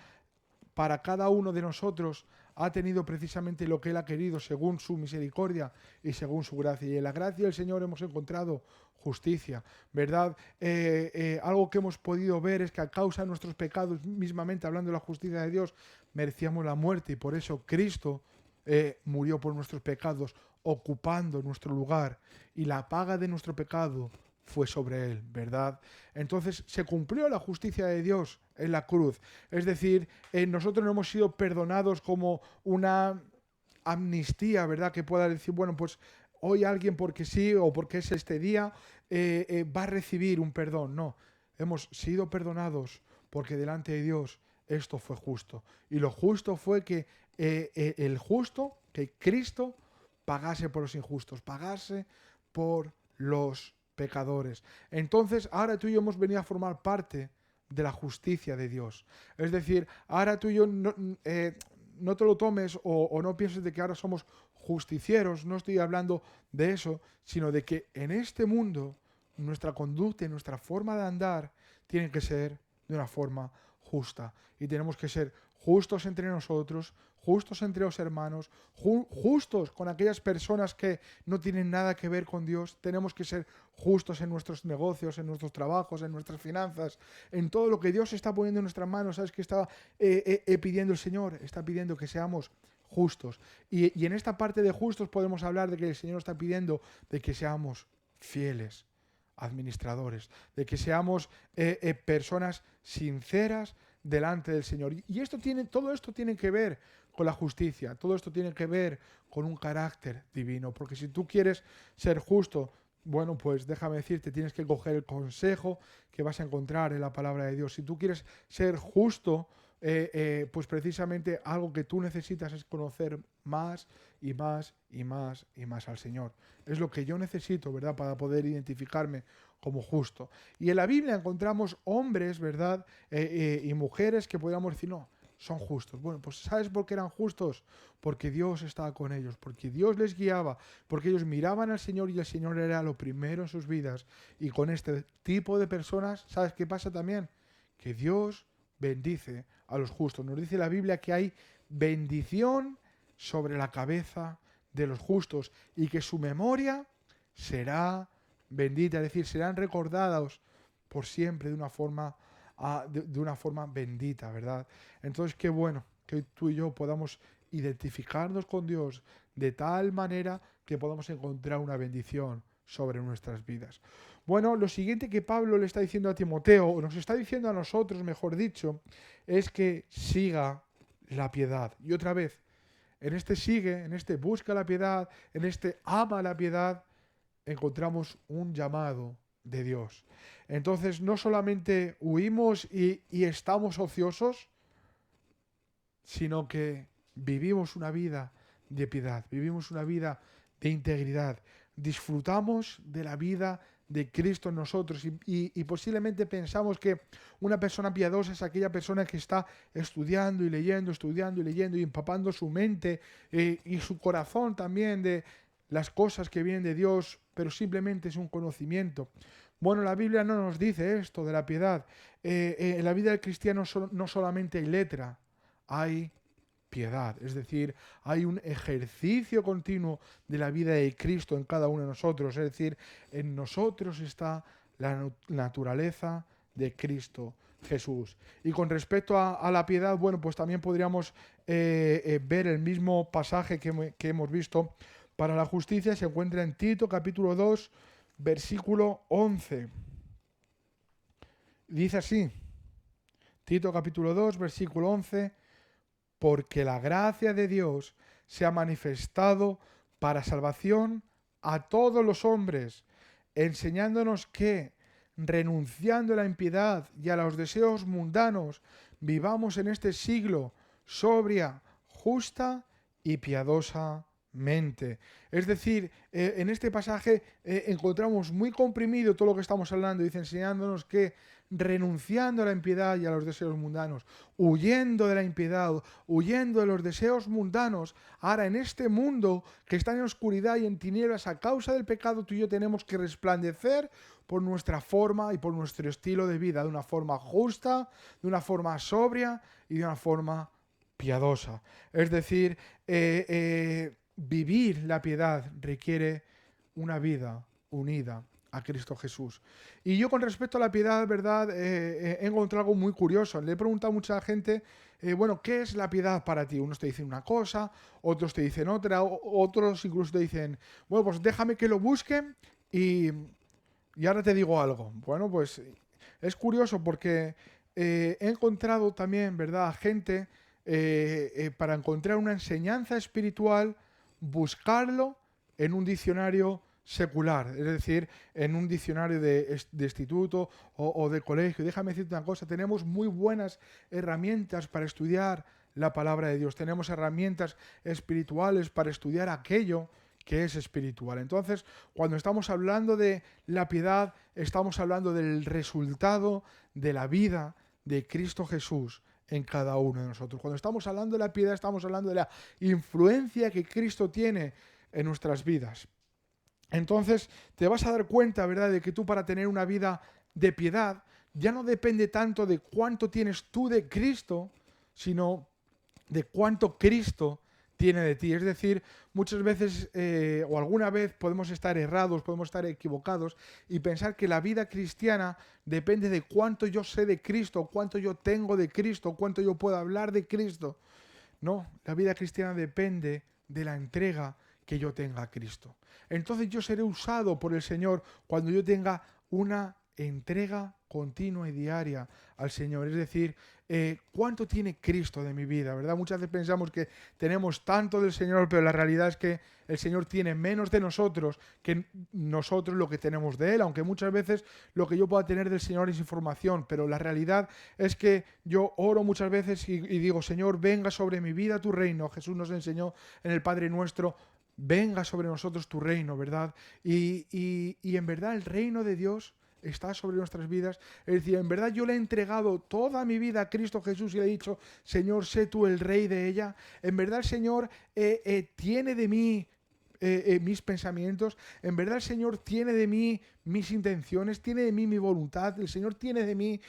para cada uno de nosotros ha tenido precisamente lo que Él ha querido según su misericordia y según su gracia. Y en la gracia del Señor hemos encontrado justicia, ¿verdad? Algo que hemos podido ver es que a causa de nuestros pecados, mismamente hablando de la justicia de Dios, merecíamos la muerte y por eso Cristo murió por nuestros pecados, ocupando nuestro lugar, y la paga de nuestro pecado fue sobre Él, ¿verdad? Entonces se cumplió la justicia de Dios en la cruz. Es decir, nosotros no hemos sido perdonados como una amnistía, ¿verdad? Que pueda decir, bueno, pues hoy alguien porque sí o porque es este día va a recibir un perdón. No, hemos sido perdonados porque delante de Dios esto fue justo. Y lo justo fue que el justo, que Cristo pagase por los injustos, pagase por los pecadores. Entonces, ahora tú y yo hemos venido a formar parte de la justicia de Dios. Es decir, ahora tú y yo no te lo tomes o no pienses de que ahora somos justicieros, no estoy hablando de eso, sino de que en este mundo nuestra conducta y nuestra forma de andar tiene que ser de una forma justa. Y tenemos que ser justos entre nosotros, justos entre los hermanos, justos con aquellas personas que no tienen nada que ver con Dios. Tenemos que ser justos en nuestros negocios, en nuestros trabajos, en nuestras finanzas, en todo lo que Dios está poniendo en nuestras manos. ¿Sabes qué está pidiendo el Señor? Está pidiendo que seamos justos. Y en esta parte de justos podemos hablar de que el Señor está pidiendo de que seamos fieles administradores, de que seamos personas sinceras delante del Señor. Y todo esto tiene que ver con la justicia, todo esto tiene que ver con un carácter divino, porque si tú quieres ser justo, bueno, pues déjame decirte, tienes que coger el consejo que vas a encontrar en la palabra de Dios. Si tú quieres ser justo, pues precisamente algo que tú necesitas es conocer más y más y más y más al Señor. Es lo que yo necesito, ¿verdad?, para poder identificarme como justo. Y en la Biblia encontramos hombres, ¿verdad?, y mujeres que podríamos decir, no, son justos. Bueno, pues ¿sabes por qué eran justos? Porque Dios estaba con ellos, porque Dios les guiaba, porque ellos miraban al Señor y el Señor era lo primero en sus vidas. Y con este tipo de personas, ¿sabes qué pasa también? Que Dios bendice a los justos. Nos dice la Biblia que hay bendición sobre la cabeza de los justos y que su memoria será bendita, es decir, serán recordados por siempre de una forma bendita, ¿verdad? Entonces, qué bueno que tú y yo podamos identificarnos con Dios de tal manera que podamos encontrar una bendición sobre nuestras vidas. Bueno, lo siguiente que Pablo le está diciendo a Timoteo, o nos está diciendo a nosotros, mejor dicho, es que siga la piedad. Y otra vez, en este sigue, en este busca la piedad, en este ama la piedad, encontramos un llamado de Dios. Entonces, no solamente huimos y estamos ociosos, sino que vivimos una vida de piedad, vivimos una vida de integridad, disfrutamos de la vida de Cristo en nosotros y posiblemente pensamos que una persona piadosa es aquella persona que está estudiando y leyendo y empapando su mente y su corazón también de las cosas que vienen de Dios, pero simplemente es un conocimiento. Bueno, la Biblia no nos dice esto de la piedad. En la vida del cristiano no solamente hay letra, hay piedad, es decir, hay un ejercicio continuo de la vida de Cristo en cada uno de nosotros, es decir, en nosotros está la naturaleza de Cristo Jesús. Y con respecto a la piedad, bueno, pues también podríamos ver el mismo pasaje que hemos visto para la justicia, se encuentra en Tito capítulo 2, versículo 11. Dice así, Tito capítulo 2, versículo 11, porque la gracia de Dios se ha manifestado para salvación a todos los hombres, enseñándonos que, renunciando a la impiedad y a los deseos mundanos, vivamos en este siglo sobria, justa y piadosamente. Es decir, en este pasaje encontramos muy comprimido todo lo que estamos hablando, dice enseñándonos que renunciando a la impiedad y a los deseos mundanos, huyendo de la impiedad, huyendo de los deseos mundanos, ahora en este mundo que está en oscuridad y en tinieblas a causa del pecado, tú y yo tenemos que resplandecer por nuestra forma y por nuestro estilo de vida, de una forma justa, de una forma sobria y de una forma piadosa. Es decir, vivir la piedad requiere una vida unida a Cristo Jesús. Y yo con respecto a la piedad, ¿verdad? He encontrado algo muy curioso. Le he preguntado a mucha gente, bueno, ¿qué es la piedad para ti? Unos te dicen una cosa, otros te dicen otra, otros incluso te dicen, bueno, pues déjame que lo busque y ahora te digo algo. Bueno, pues es curioso porque he encontrado también, ¿verdad?, gente para encontrar una enseñanza espiritual, buscarlo en un diccionario secular, es decir, en un diccionario de instituto o de colegio. Déjame decirte una cosa, tenemos muy buenas herramientas para estudiar la palabra de Dios, tenemos herramientas espirituales para estudiar aquello que es espiritual. Entonces, cuando estamos hablando de la piedad, estamos hablando del resultado de la vida de Cristo Jesús en cada uno de nosotros. Cuando estamos hablando de la piedad, estamos hablando de la influencia que Cristo tiene en nuestras vidas. Entonces te vas a dar cuenta, ¿verdad?, de que tú para tener una vida de piedad ya no depende tanto de cuánto tienes tú de Cristo, sino de cuánto Cristo tiene de ti. Es decir, muchas veces o alguna vez podemos estar errados, podemos estar equivocados y pensar que la vida cristiana depende de cuánto yo sé de Cristo, cuánto yo tengo de Cristo, cuánto yo puedo hablar de Cristo. No, la vida cristiana depende de la entrega que yo tenga a Cristo. Entonces yo seré usado por el Señor cuando yo tenga una entrega continua y diaria al Señor. Es decir, ¿cuánto tiene Cristo de mi vida? ¿Verdad? Muchas veces pensamos que tenemos tanto del Señor, pero la realidad es que el Señor tiene menos de nosotros que nosotros lo que tenemos de Él, aunque muchas veces lo que yo pueda tener del Señor es información, pero la realidad es que yo oro muchas veces y digo, Señor, venga sobre mi vida tu reino. Jesús nos enseñó en el Padre Nuestro, venga sobre nosotros tu reino, ¿verdad? Y en verdad el reino de Dios está sobre nuestras vidas. Es decir, en verdad yo le he entregado toda mi vida a Cristo Jesús y le he dicho, Señor, sé tú el rey de ella. En verdad el Señor tiene de mí mis pensamientos. En verdad el Señor tiene de mí mis intenciones, tiene de mí mi voluntad. El Señor tiene de mí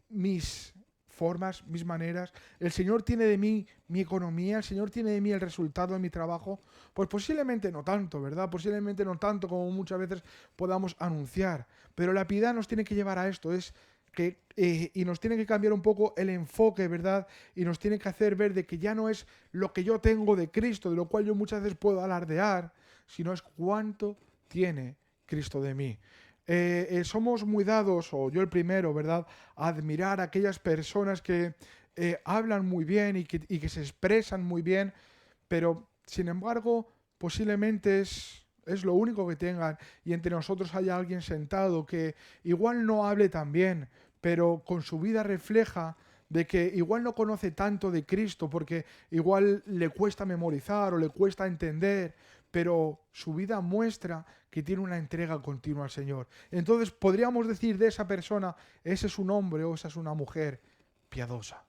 mis formas, mis maneras. El Señor tiene de mí mi economía, el Señor tiene de mí el resultado de mi trabajo. Pues posiblemente no tanto, ¿verdad? Posiblemente no tanto como muchas veces podamos anunciar. Pero la piedad nos tiene que llevar a esto, es que, y nos tiene que cambiar un poco el enfoque, ¿verdad? Y nos tiene que hacer ver de que ya no es lo que yo tengo de Cristo, de lo cual yo muchas veces puedo alardear, sino es cuánto tiene Cristo de mí? Somos muy dados, o yo el primero, ¿verdad?, a admirar a aquellas personas que hablan muy bien y que se expresan muy bien, pero sin embargo posiblemente es lo único que tengan y entre nosotros haya alguien sentado que igual no hable tan bien, pero con su vida refleja de que igual no conoce tanto de Cristo porque igual le cuesta memorizar o le cuesta entender, pero su vida muestra que tiene una entrega continua al Señor. Entonces podríamos decir de esa persona, ese es un hombre o esa es una mujer piadosa.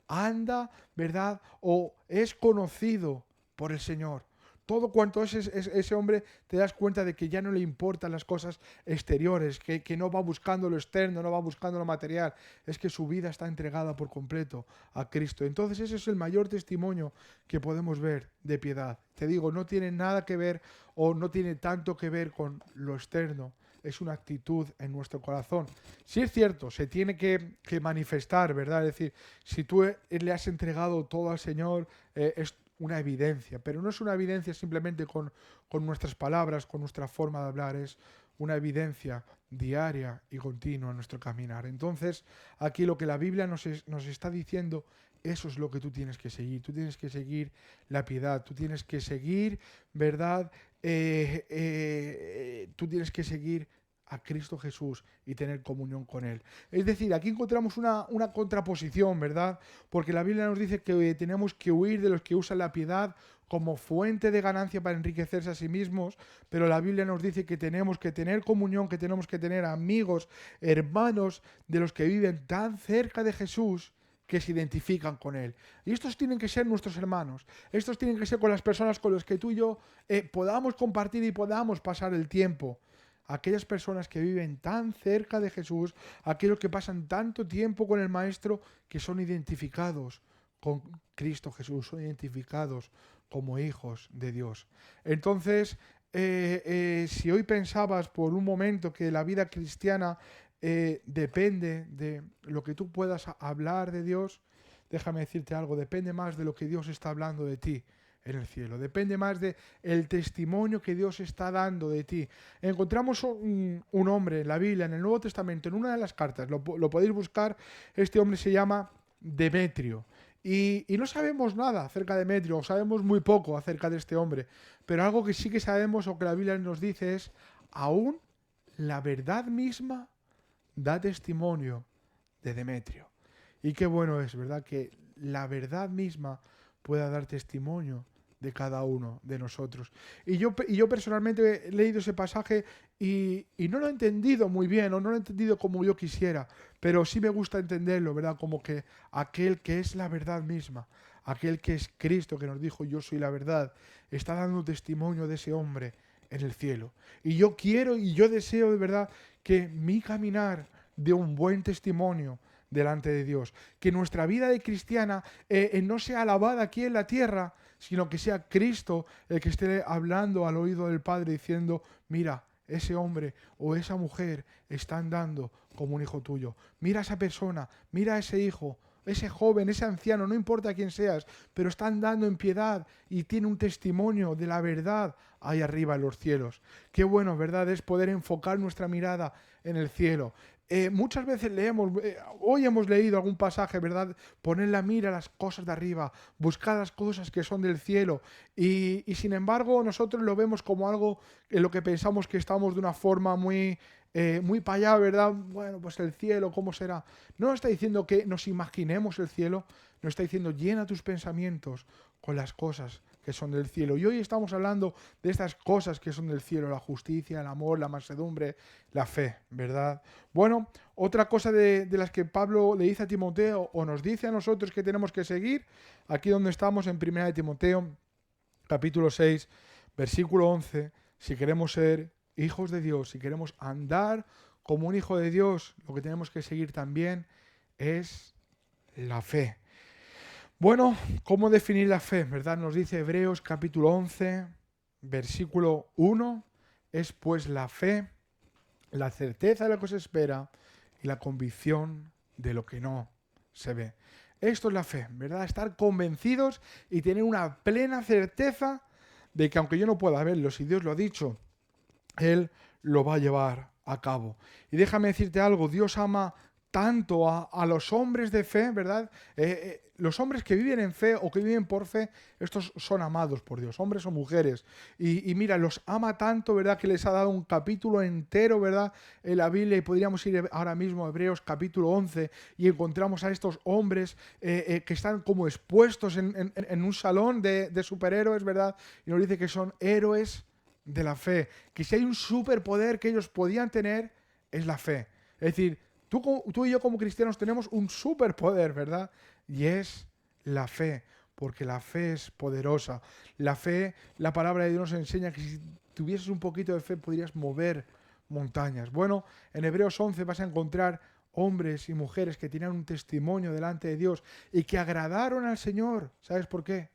Anda, ¿verdad? O es conocido por el Señor. Todo cuanto es ese hombre, te das cuenta de que ya no le importan las cosas exteriores, que no va buscando lo externo, no va buscando lo material, es que su vida está entregada por completo a Cristo. Entonces ese es el mayor testimonio que podemos ver de piedad. Te digo, no tiene nada que ver o no tiene tanto que ver con lo externo, es una actitud en nuestro corazón. Sí es cierto, se tiene que manifestar, ¿verdad? Es decir, si tú le has entregado todo al Señor, es una evidencia, pero no es una evidencia simplemente con nuestras palabras, con nuestra forma de hablar, es una evidencia diaria y continua en nuestro caminar. Entonces, aquí lo que la Biblia nos está diciendo, eso es lo que tú tienes que seguir. Tú tienes que seguir la piedad, tú tienes que seguir, ¿verdad? Tú tienes que seguir a Cristo Jesús y tener comunión con Él. Es decir, aquí encontramos una contraposición, ¿verdad? Porque la Biblia nos dice que tenemos que huir de los que usan la piedad como fuente de ganancia para enriquecerse a sí mismos, pero la Biblia nos dice que tenemos que tener comunión, que tenemos que tener amigos, hermanos de los que viven tan cerca de Jesús que se identifican con Él. Y estos tienen que ser nuestros hermanos. Estos tienen que ser con las personas con las que tú y yo podamos compartir y podamos pasar el tiempo. Aquellas personas que viven tan cerca de Jesús, aquellos que pasan tanto tiempo con el Maestro, que son identificados con Cristo Jesús, son identificados como hijos de Dios. Entonces, si hoy pensabas por un momento que la vida cristiana depende de lo que tú puedas hablar de Dios, déjame decirte algo, depende más de lo que Dios está hablando de ti en el cielo. Depende más de el testimonio que Dios está dando de ti. Encontramos un hombre en la Biblia, en el Nuevo Testamento, en una de las cartas, lo podéis buscar, este hombre se llama Demetrio. Y no sabemos nada acerca de Demetrio, o sabemos muy poco acerca de este hombre, pero algo que sí que sabemos o que la Biblia nos dice es, aún la verdad misma da testimonio de Demetrio. Y qué bueno es, ¿verdad? Que la verdad misma pueda dar testimonio de cada uno de nosotros. Y yo personalmente he leído ese pasaje y no lo he entendido muy bien, o no lo he entendido como yo quisiera, pero sí me gusta entenderlo, ¿verdad? Como que aquel que es la verdad misma, aquel que es Cristo, que nos dijo yo soy la verdad, está dando testimonio de ese hombre en el cielo. Y yo quiero y yo deseo de verdad que mi caminar dé un buen testimonio delante de Dios. Que nuestra vida de cristiana no sea alabada aquí en la tierra, sino que sea Cristo el que esté hablando al oído del Padre diciendo, mira, ese hombre o esa mujer está andando como un hijo tuyo. Mira a esa persona, mira a ese hijo, ese joven, ese anciano, no importa quién seas, pero está andando en piedad y tiene un testimonio de la verdad ahí arriba en los cielos. Qué bueno, ¿verdad? Es poder enfocar nuestra mirada en el cielo. Muchas veces leemos, hoy hemos leído algún pasaje, ¿verdad? Poner la mira a las cosas de arriba, buscar las cosas que son del cielo y sin embargo nosotros lo vemos como algo en lo que pensamos que estamos de una forma muy para allá, ¿verdad? Bueno, pues el cielo, ¿cómo será? No nos está diciendo que nos imaginemos el cielo, nos está diciendo llena tus pensamientos con las cosas que son del cielo. Y hoy estamos hablando de estas cosas que son del cielo, la justicia, el amor, la mansedumbre, la fe, ¿verdad? Bueno, otra cosa de las que Pablo le dice a Timoteo o nos dice a nosotros que tenemos que seguir, aquí donde estamos en 1 de Timoteo, capítulo 6, versículo 11, si queremos ser hijos de Dios, si queremos andar como un hijo de Dios, lo que tenemos que seguir también es la fe. Bueno, ¿cómo definir la fe? ¿Verdad? Nos dice Hebreos capítulo 11, versículo 1, es pues la fe, la certeza de lo que se espera y la convicción de lo que no se ve. Esto es la fe, ¿verdad? Estar convencidos y tener una plena certeza de que aunque yo no pueda verlo, si Dios lo ha dicho, Él lo va a llevar a cabo. Y déjame decirte algo, Dios ama tanto a los hombres de fe, ¿verdad? Los hombres que viven en fe o que viven por fe, estos son amados por Dios, hombres o mujeres. Y mira, los ama tanto, ¿verdad? Que les ha dado un capítulo entero, ¿verdad? En la Biblia, y podríamos ir ahora mismo a Hebreos capítulo 11 y encontramos a estos hombres que están como expuestos en un salón de superhéroes, ¿verdad? Y nos dice que son héroes de la fe, que si hay un superpoder que ellos podían tener, es la fe. Es decir, tú y yo como cristianos tenemos un superpoder, ¿verdad? Y es la fe, porque la fe es poderosa. La fe, la palabra de Dios nos enseña que si tuvieses un poquito de fe podrías mover montañas. Bueno, en Hebreos 11 vas a encontrar hombres y mujeres que tenían un testimonio delante de Dios y que agradaron al Señor. ¿Sabes por qué?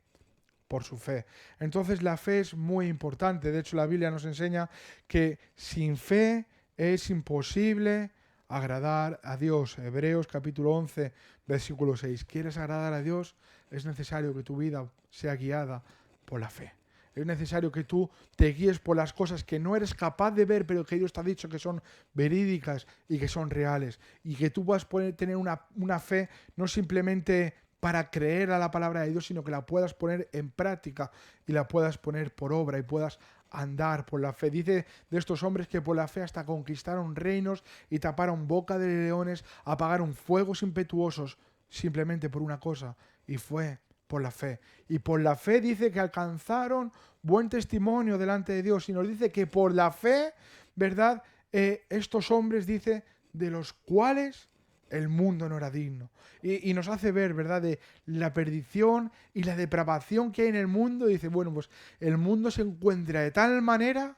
Por su fe. Entonces la fe es muy importante. De hecho, la Biblia nos enseña que sin fe es imposible agradar a Dios. Hebreos capítulo 11, versículo 6. ¿Quieres agradar a Dios? Es necesario que tu vida sea guiada por la fe. Es necesario que tú te guíes por las cosas que no eres capaz de ver, pero que Dios te ha dicho que son verídicas y que son reales. Y que tú puedas tener una fe no simplemente para creer a la palabra de Dios, sino que la puedas poner en práctica y la puedas poner por obra y puedas andar por la fe. Dice de estos hombres que por la fe hasta conquistaron reinos y taparon boca de leones, apagaron fuegos impetuosos, simplemente por una cosa, y fue por la fe. Y por la fe dice que alcanzaron buen testimonio delante de Dios, y nos dice que por la fe, ¿verdad? Estos hombres, dice, de los cuales el mundo no era digno. Y nos hace ver, ¿verdad?, de la perdición y la depravación que hay en el mundo. Y dice, bueno, pues el mundo se encuentra de tal manera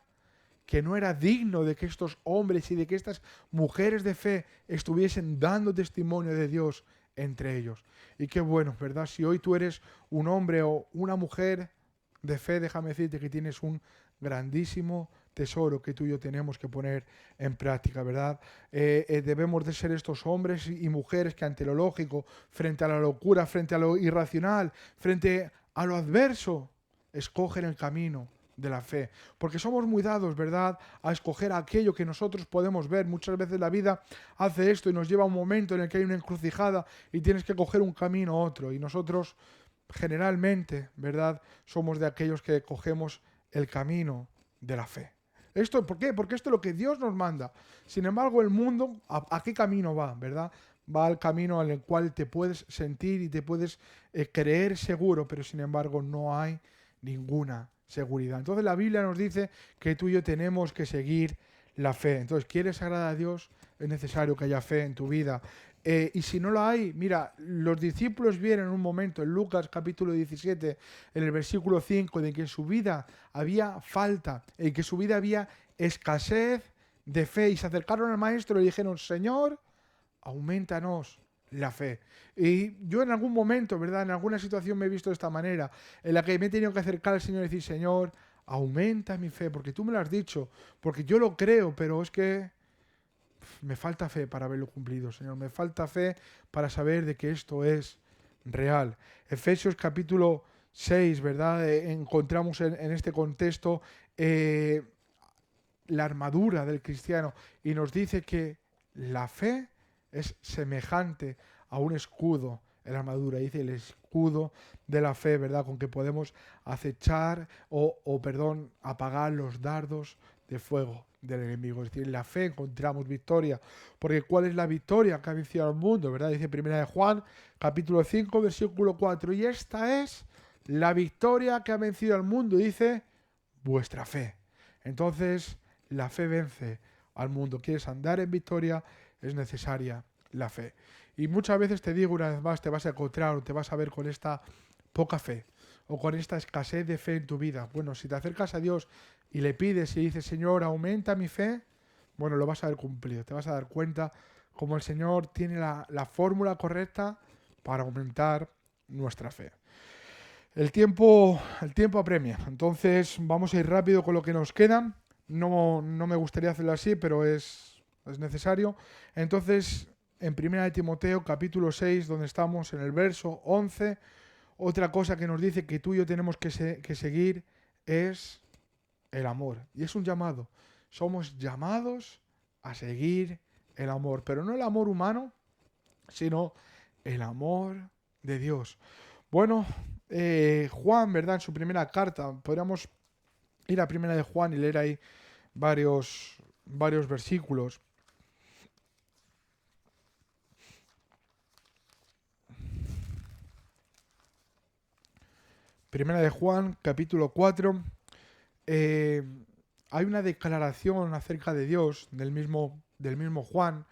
que no era digno de que estos hombres y de que estas mujeres de fe estuviesen dando testimonio de Dios entre ellos. Y qué bueno, ¿verdad? Si hoy tú eres un hombre o una mujer de fe, déjame decirte que tienes un grandísimo tesoro que tú y yo tenemos que poner en práctica, ¿verdad? Debemos de ser estos hombres y mujeres que ante lo lógico, frente a la locura, frente a lo irracional, frente a lo adverso, escogen el camino de la fe. Porque somos muy dados, ¿verdad?, a escoger aquello que nosotros podemos ver. Muchas veces la vida hace esto y nos lleva a un momento en el que hay una encrucijada y tienes que coger un camino u otro. Y nosotros generalmente, ¿verdad?, somos de aquellos que cogemos el camino de la fe. ¿Esto por qué? Porque esto es lo que Dios nos manda. Sin embargo, el mundo, ¿a qué camino va, verdad? Va al camino en el cual te puedes sentir y te puedes creer seguro, pero sin embargo no hay ninguna seguridad. Entonces la Biblia nos dice que tú y yo tenemos que seguir la fe. Entonces, ¿quieres agradar a Dios? Es necesario que haya fe en tu vida. Y si no la hay, mira, los discípulos vieron en un momento en Lucas capítulo 17, en el versículo 5, de que en su vida había falta, en que en su vida había escasez de fe, y se acercaron al maestro y le dijeron, Señor, aumentanos la fe. Y yo en algún momento, ¿verdad?, en alguna situación me he visto de esta manera, en la que me he tenido que acercar al Señor y decir, Señor, aumenta mi fe, porque tú me lo has dicho, porque yo lo creo, pero es que me falta fe para verlo cumplido, Señor. Me falta fe para saber de que esto es real. Efesios capítulo 6, ¿verdad? Encontramos en este contexto la armadura del cristiano y nos dice que la fe es semejante a un escudo en la armadura. Dice el escudo de la fe, ¿verdad? Con que podemos acechar o apagar los dardos de fuego del enemigo. Es decir, en la fe encontramos victoria. Porque ¿cuál es la victoria que ha vencido al mundo? ¿Verdad? Dice 1 de Juan, capítulo 5, versículo 4. Y esta es la victoria que ha vencido al mundo. Dice, vuestra fe. Entonces, la fe vence al mundo. ¿Quieres andar en victoria? Es necesaria la fe. Y muchas veces te digo, una vez más, te vas a encontrar o te vas a ver con esta poca fe o con esta escasez de fe en tu vida. Bueno, si te acercas a Dios y le pides y dices, Señor, aumenta mi fe, bueno, lo vas a ver cumplido. Te vas a dar cuenta cómo el Señor tiene la fórmula correcta para aumentar nuestra fe. El tiempo apremia, entonces vamos a ir rápido con lo que nos queda. No me gustaría hacerlo así, pero es necesario. Entonces, en 1 de Timoteo, capítulo 6, donde estamos en el verso 11, otra cosa que nos dice que tú y yo tenemos que seguir es el amor. Y es un llamado. somos llamados a seguir el amor, pero no el amor humano, sino el amor de Dios. Bueno, Juan, ¿verdad? En su primera carta, podríamos ir a primera de Juan y leer ahí varios versículos. Primera de Juan, capítulo 4. Hay una declaración acerca de Dios del mismo Juan.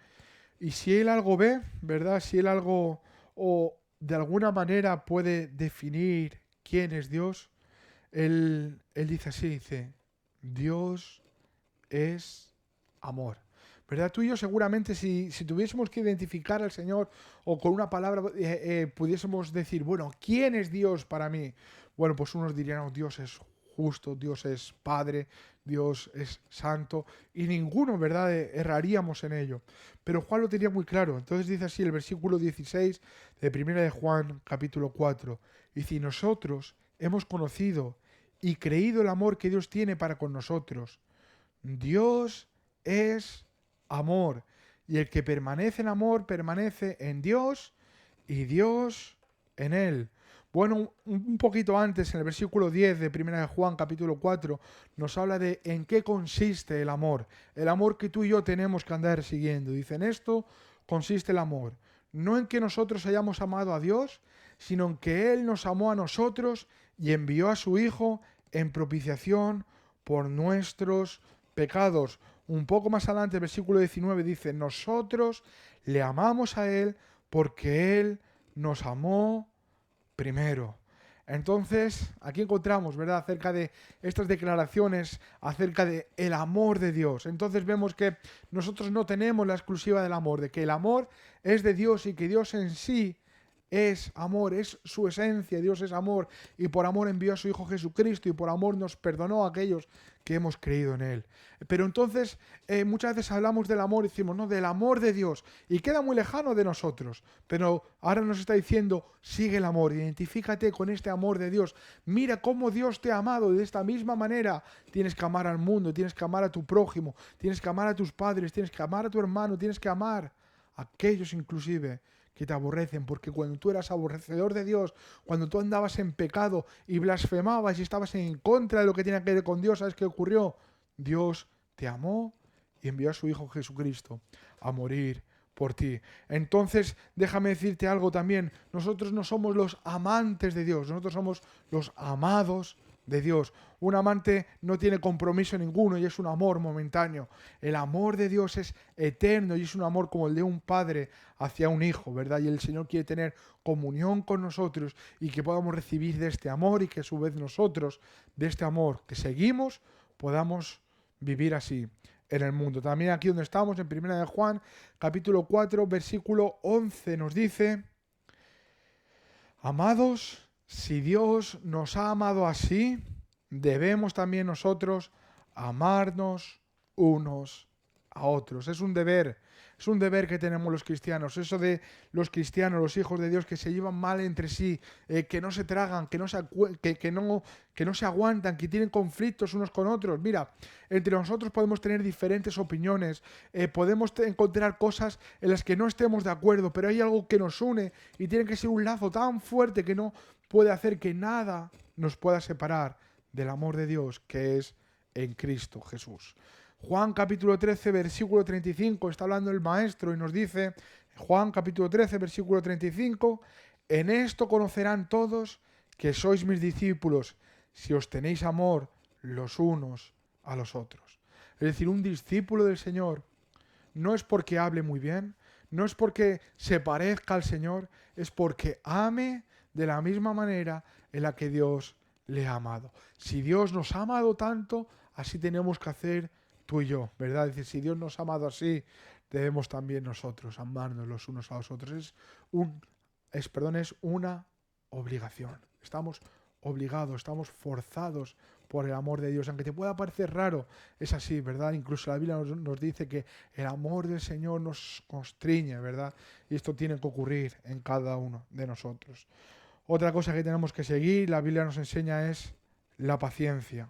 Y si él algo ve, ¿verdad? Si él algo o de alguna manera puede definir quién es Dios, él dice así, dice, Dios es amor. ¿Verdad? Tú y yo seguramente si tuviésemos que identificar al Señor o con una palabra pudiésemos decir, bueno, ¿quién es Dios para mí? Bueno, pues unos dirían, oh, Dios es justo, Dios es Padre, Dios es santo, y ninguno, ¿verdad?, erraríamos en ello. Pero Juan lo tenía muy claro. Entonces dice así el versículo 16 de primera de Juan, capítulo 4. Y si nosotros hemos conocido y creído el amor que Dios tiene para con nosotros, Dios es amor, y el que permanece en amor permanece en Dios y Dios en él. Bueno, un poquito antes, en el versículo 10 de 1 de Juan, capítulo 4, nos habla de en qué consiste el amor que tú y yo tenemos que andar siguiendo. Dice, en esto consiste el amor, no en que nosotros hayamos amado a Dios, sino en que Él nos amó a nosotros y envió a su Hijo en propiciación por nuestros pecados. Un poco más adelante, el versículo 19 dice, nosotros le amamos a Él porque Él nos amó primero. Entonces, aquí encontramos, ¿verdad?, acerca de estas declaraciones, acerca de el amor de Dios. Entonces vemos que nosotros no tenemos la exclusiva del amor, de que el amor es de Dios y que Dios en sí es amor, es su esencia, Dios es amor, y por amor envió a su Hijo Jesucristo y por amor nos perdonó a aquellos que hemos creído en Él. Pero entonces muchas veces hablamos del amor y decimos, no, del amor de Dios, y queda muy lejano de nosotros, pero ahora nos está diciendo, sigue el amor, identifícate con este amor de Dios, mira cómo Dios te ha amado, de esta misma manera tienes que amar al mundo, tienes que amar a tu prójimo, tienes que amar a tus padres, tienes que amar a tu hermano, tienes que amar a aquellos inclusive que te aborrecen, porque cuando tú eras aborrecedor de Dios, cuando tú andabas en pecado y blasfemabas y estabas en contra de lo que tiene que ver con Dios, ¿sabes qué ocurrió? Dios te amó y envió a su Hijo Jesucristo a morir por ti. Entonces, déjame decirte algo también, nosotros no somos los amantes de Dios, nosotros somos los amados de Dios. Un amante no tiene compromiso ninguno y es un amor momentáneo. El amor de Dios es eterno y es un amor como el de un padre hacia un hijo, ¿verdad? Y el Señor quiere tener comunión con nosotros y que podamos recibir de este amor y que a su vez nosotros, de este amor que seguimos, podamos vivir así en el mundo. También aquí donde estamos, en 1 de Juan, capítulo 4, versículo 11, nos dice, amados, si Dios nos ha amado así, debemos también nosotros amarnos unos a otros. Es un deber que tenemos los cristianos. Eso de los cristianos, los hijos de Dios, que se llevan mal entre sí, que no se tragan, que no se aguantan, que tienen conflictos unos con otros. Mira, entre nosotros podemos tener diferentes opiniones, podemos encontrar cosas en las que no estemos de acuerdo, pero hay algo que nos une y tiene que ser un lazo tan fuerte que no puede hacer que nada nos pueda separar del amor de Dios que es en Cristo Jesús. Juan capítulo 13, versículo 35, está hablando el maestro y nos dice, Juan capítulo 13, versículo 35, en esto conocerán todos que sois mis discípulos, si os tenéis amor los unos a los otros. Es decir, un discípulo del Señor no es porque hable muy bien, no es porque se parezca al Señor, es porque ame de la misma manera en la que Dios le ha amado. Si Dios nos ha amado tanto, así tenemos que hacer tú y yo, ¿verdad? Es decir, si Dios nos ha amado así, debemos también nosotros amarnos los unos a los otros. Es una obligación. Estamos obligados, estamos forzados por el amor de Dios. Aunque te pueda parecer raro, es así, ¿verdad? Incluso la Biblia nos dice que el amor del Señor nos constriñe, ¿verdad? Y esto tiene que ocurrir en cada uno de nosotros. Otra cosa que tenemos que seguir, la Biblia nos enseña, es la paciencia.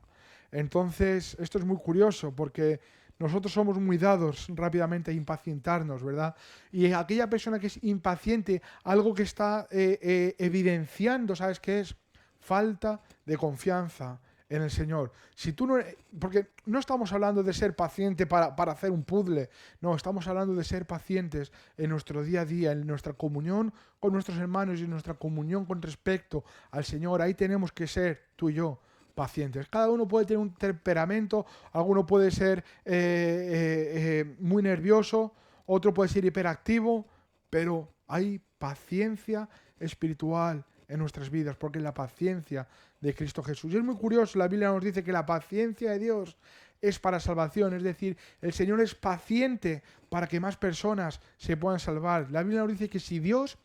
Entonces, esto es muy curioso porque nosotros somos muy dados rápidamente a impacientarnos, ¿verdad? Y aquella persona que es impaciente, algo que está evidenciando, ¿sabes qué es? Falta de confianza en el Señor. Si tú no, porque no estamos hablando de ser paciente para hacer un puzzle, no, estamos hablando de ser pacientes en nuestro día a día, en nuestra comunión con nuestros hermanos y en nuestra comunión con respecto al Señor. Ahí tenemos que ser, tú y yo, pacientes. Cada uno puede tener un temperamento, alguno puede ser muy nervioso, otro puede ser hiperactivo, pero hay paciencia espiritual en nuestras vidas, porque la paciencia de Cristo Jesús. Y es muy curioso, la Biblia nos dice que la paciencia de Dios es para salvación, es decir, el Señor es paciente para que más personas se puedan salvar. La Biblia nos dice que si Dios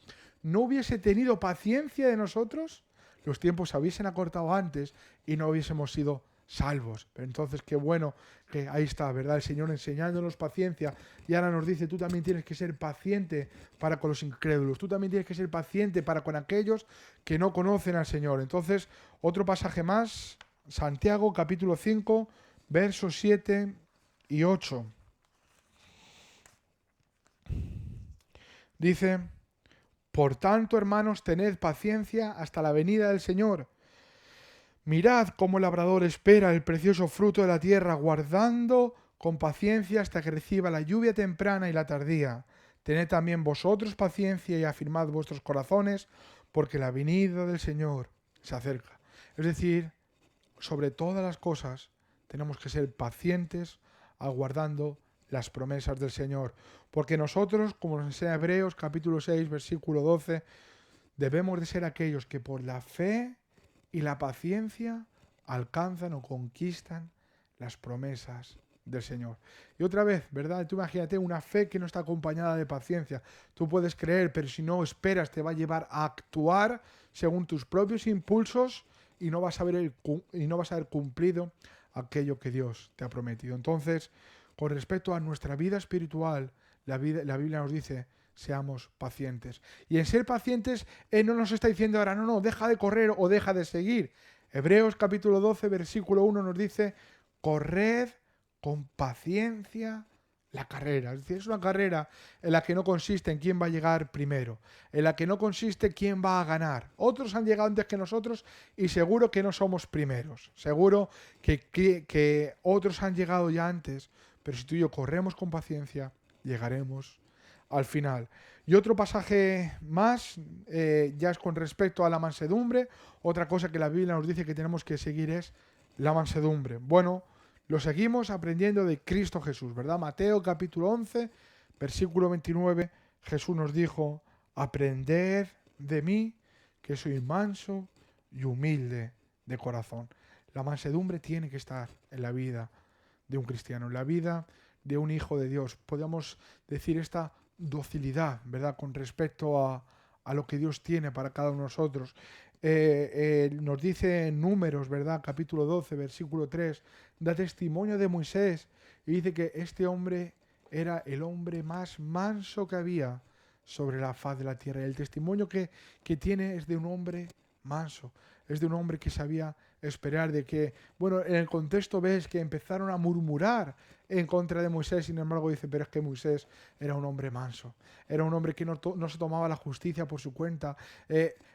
no hubiese tenido paciencia de nosotros, los tiempos se hubiesen acortado antes y no hubiésemos sido salvos. Pero entonces, qué bueno que ahí está, ¿verdad? El Señor enseñándonos paciencia y ahora nos dice, tú también tienes que ser paciente para con los incrédulos, tú también tienes que ser paciente para con aquellos que no conocen al Señor. Entonces, otro pasaje más, Santiago capítulo 5, versos 7 y 8. Dice, por tanto, hermanos, tened paciencia hasta la venida del Señor. Mirad cómo el labrador espera el precioso fruto de la tierra, guardando con paciencia hasta que reciba la lluvia temprana y la tardía. Tened también vosotros paciencia y afirmad vuestros corazones, porque la venida del Señor se acerca. Es decir, sobre todas las cosas tenemos que ser pacientes aguardando las promesas del Señor. Porque nosotros, como nos enseña Hebreos capítulo 6, versículo 12, debemos de ser aquellos que por la fe y la paciencia alcanzan o conquistan las promesas del Señor. Y otra vez, ¿verdad? Tú imagínate una fe que no está acompañada de paciencia. Tú puedes creer, pero si no esperas te va a llevar a actuar según tus propios impulsos y no vas a ver cumplido aquello que Dios te ha prometido. Entonces, con respecto a nuestra vida espiritual, la Biblia nos dice, seamos pacientes. Y en ser pacientes, no nos está diciendo ahora, no, deja de correr o deja de seguir. Hebreos capítulo 12, versículo 1 nos dice, corred con paciencia la carrera. Es decir, es una carrera en la que no consiste en quién va a llegar primero, en la que no consiste quién va a ganar. Otros han llegado antes que nosotros y seguro que no somos primeros. Seguro que otros han llegado ya antes, pero si tú y yo corremos con paciencia, llegaremos al final. Y otro pasaje más, ya es con respecto a la mansedumbre. Otra cosa que la Biblia nos dice que tenemos que seguir es la mansedumbre. Bueno, lo seguimos aprendiendo de Cristo Jesús, ¿verdad? Mateo capítulo 11, versículo 29, Jesús nos dijo, aprended de mí, que soy manso y humilde de corazón. La mansedumbre tiene que estar en la vida de un cristiano, en la vida de un hijo de Dios. Podemos decir esta docilidad, ¿verdad? Con respecto a lo que Dios tiene para cada uno de nosotros. Nos dice en Números, ¿verdad? Capítulo 12, versículo 3, da testimonio de Moisés y dice que este hombre era el hombre más manso que había sobre la faz de la tierra. El testimonio que tiene es de un hombre manso, es de un hombre que sabía esperar, de que, bueno, en el contexto ves que empezaron a murmurar en contra de Moisés, sin embargo dice, pero es que Moisés era un hombre manso, era un hombre que no se tomaba la justicia por su cuenta,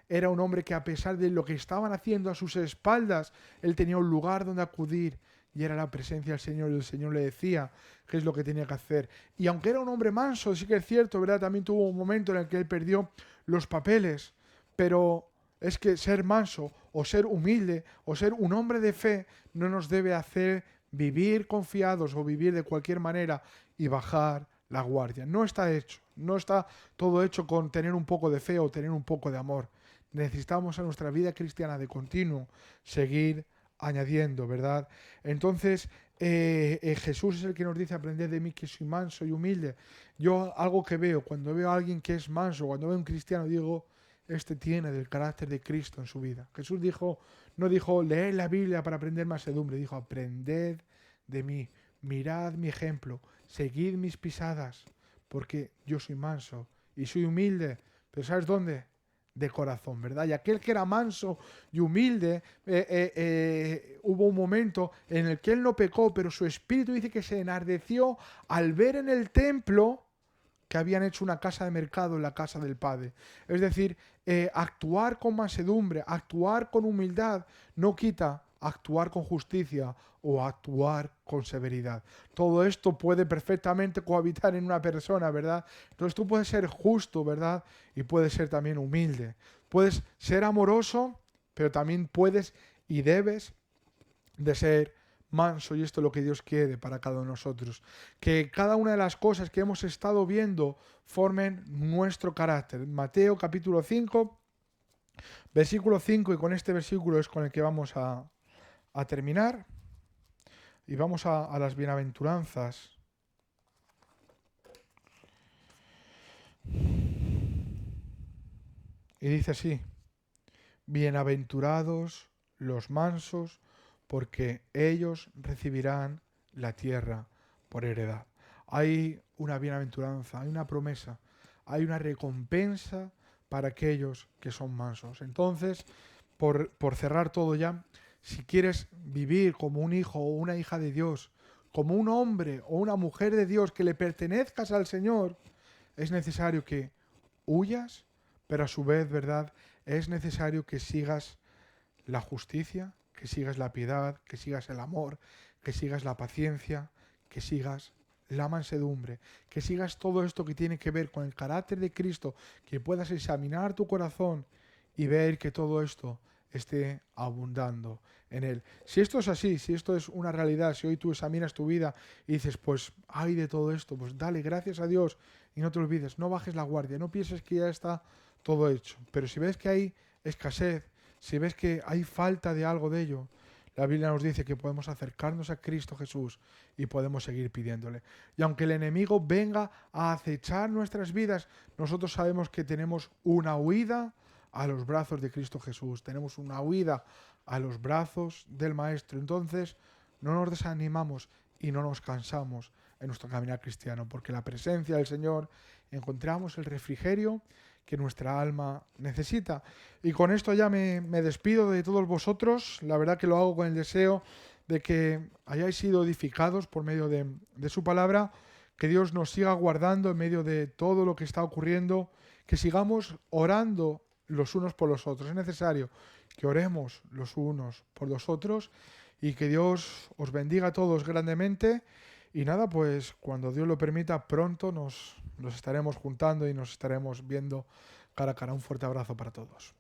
era un hombre que a pesar de lo que estaban haciendo a sus espaldas, él tenía un lugar donde acudir y era la presencia del Señor y el Señor le decía qué es lo que tenía que hacer. Y aunque era un hombre manso, sí que es cierto, ¿verdad? También tuvo un momento en el que él perdió los papeles, pero es que ser manso o ser humilde o ser un hombre de fe no nos debe hacer vivir confiados o vivir de cualquier manera y bajar la guardia. No está hecho, no está todo hecho con tener un poco de fe o tener un poco de amor. Necesitamos a nuestra vida cristiana de continuo seguir añadiendo, ¿verdad? Entonces, Jesús es el que nos dice, aprended de mí que soy manso y humilde. Yo algo que veo, cuando veo a alguien que es manso, cuando veo a un cristiano, digo, este tiene del carácter de Cristo en su vida. Jesús no dijo, leed la Biblia para aprender mansedumbre, dijo, aprended de mí, mirad mi ejemplo, seguid mis pisadas, porque yo soy manso y soy humilde. Pero ¿sabes dónde? de corazón, ¿verdad? Y aquel que era manso y humilde, hubo un momento en el que él no pecó, pero su espíritu dice que se enardeció al ver en el templo que habían hecho una casa de mercado en la casa del Padre. Es decir, actuar con mansedumbre, actuar con humildad, no quita actuar con justicia o actuar con severidad. Todo esto puede perfectamente cohabitar en una persona, ¿verdad? Entonces tú puedes ser justo, ¿verdad? Y puedes ser también humilde. Puedes ser amoroso, pero también puedes y debes de ser manso, y esto es lo que Dios quiere para cada uno de nosotros. Que cada una de las cosas que hemos estado viendo formen nuestro carácter. Mateo capítulo 5, versículo 5, y con este versículo es con el que vamos a terminar. Y vamos a las bienaventuranzas. Y dice así: bienaventurados los mansos, porque ellos recibirán la tierra por heredad. Hay una bienaventuranza, hay una promesa, hay una recompensa para aquellos que son mansos. Entonces, por cerrar todo ya, si quieres vivir como un hijo o una hija de Dios, como un hombre o una mujer de Dios, que le pertenezcas al Señor, es necesario que huyas, pero a su vez, ¿verdad?, es necesario que sigas la justicia, que sigas la piedad, que sigas el amor, que sigas la paciencia, que sigas la mansedumbre, que sigas todo esto que tiene que ver con el carácter de Cristo, que puedas examinar tu corazón y ver que todo esto esté abundando en Él. Si esto es así, si esto es una realidad, si hoy tú examinas tu vida y dices, pues hay de todo esto, pues dale gracias a Dios y no te olvides, no bajes la guardia, no pienses que ya está todo hecho. Pero si ves que hay escasez, si ves que hay falta de algo de ello, la Biblia nos dice que podemos acercarnos a Cristo Jesús y podemos seguir pidiéndole. Y aunque el enemigo venga a acechar nuestras vidas, nosotros sabemos que tenemos una huida a los brazos de Cristo Jesús. Tenemos una huida a los brazos del Maestro. Entonces, no nos desanimamos y no nos cansamos en nuestro caminar cristiano, porque en la presencia del Señor encontramos el refrigerio que nuestra alma necesita. Y con esto ya me despido de todos vosotros. La verdad que lo hago con el deseo de que hayáis sido edificados por medio de su palabra, que Dios nos siga guardando en medio de todo lo que está ocurriendo, que sigamos orando los unos por los otros. Es necesario que oremos los unos por los otros y que Dios os bendiga a todos grandemente. Y nada, pues cuando Dios lo permita, pronto nos estaremos juntando y nos estaremos viendo cara a cara. Un fuerte abrazo para todos.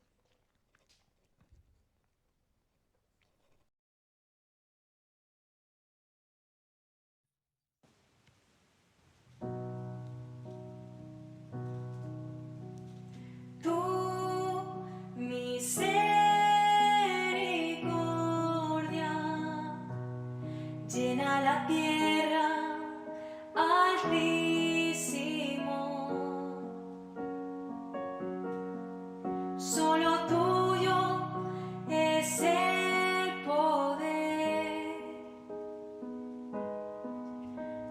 Tu misericordia llena la tierra, Altísimo. Solo tuyo es el poder,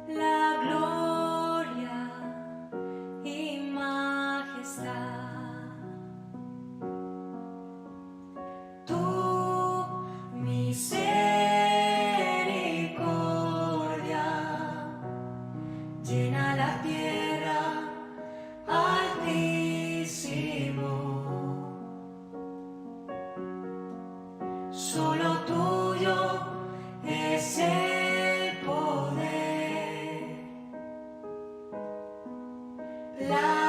la gloria y majestad. Tu misericordia llena la tierra, Altísimo. Solo tuyo es el poder, la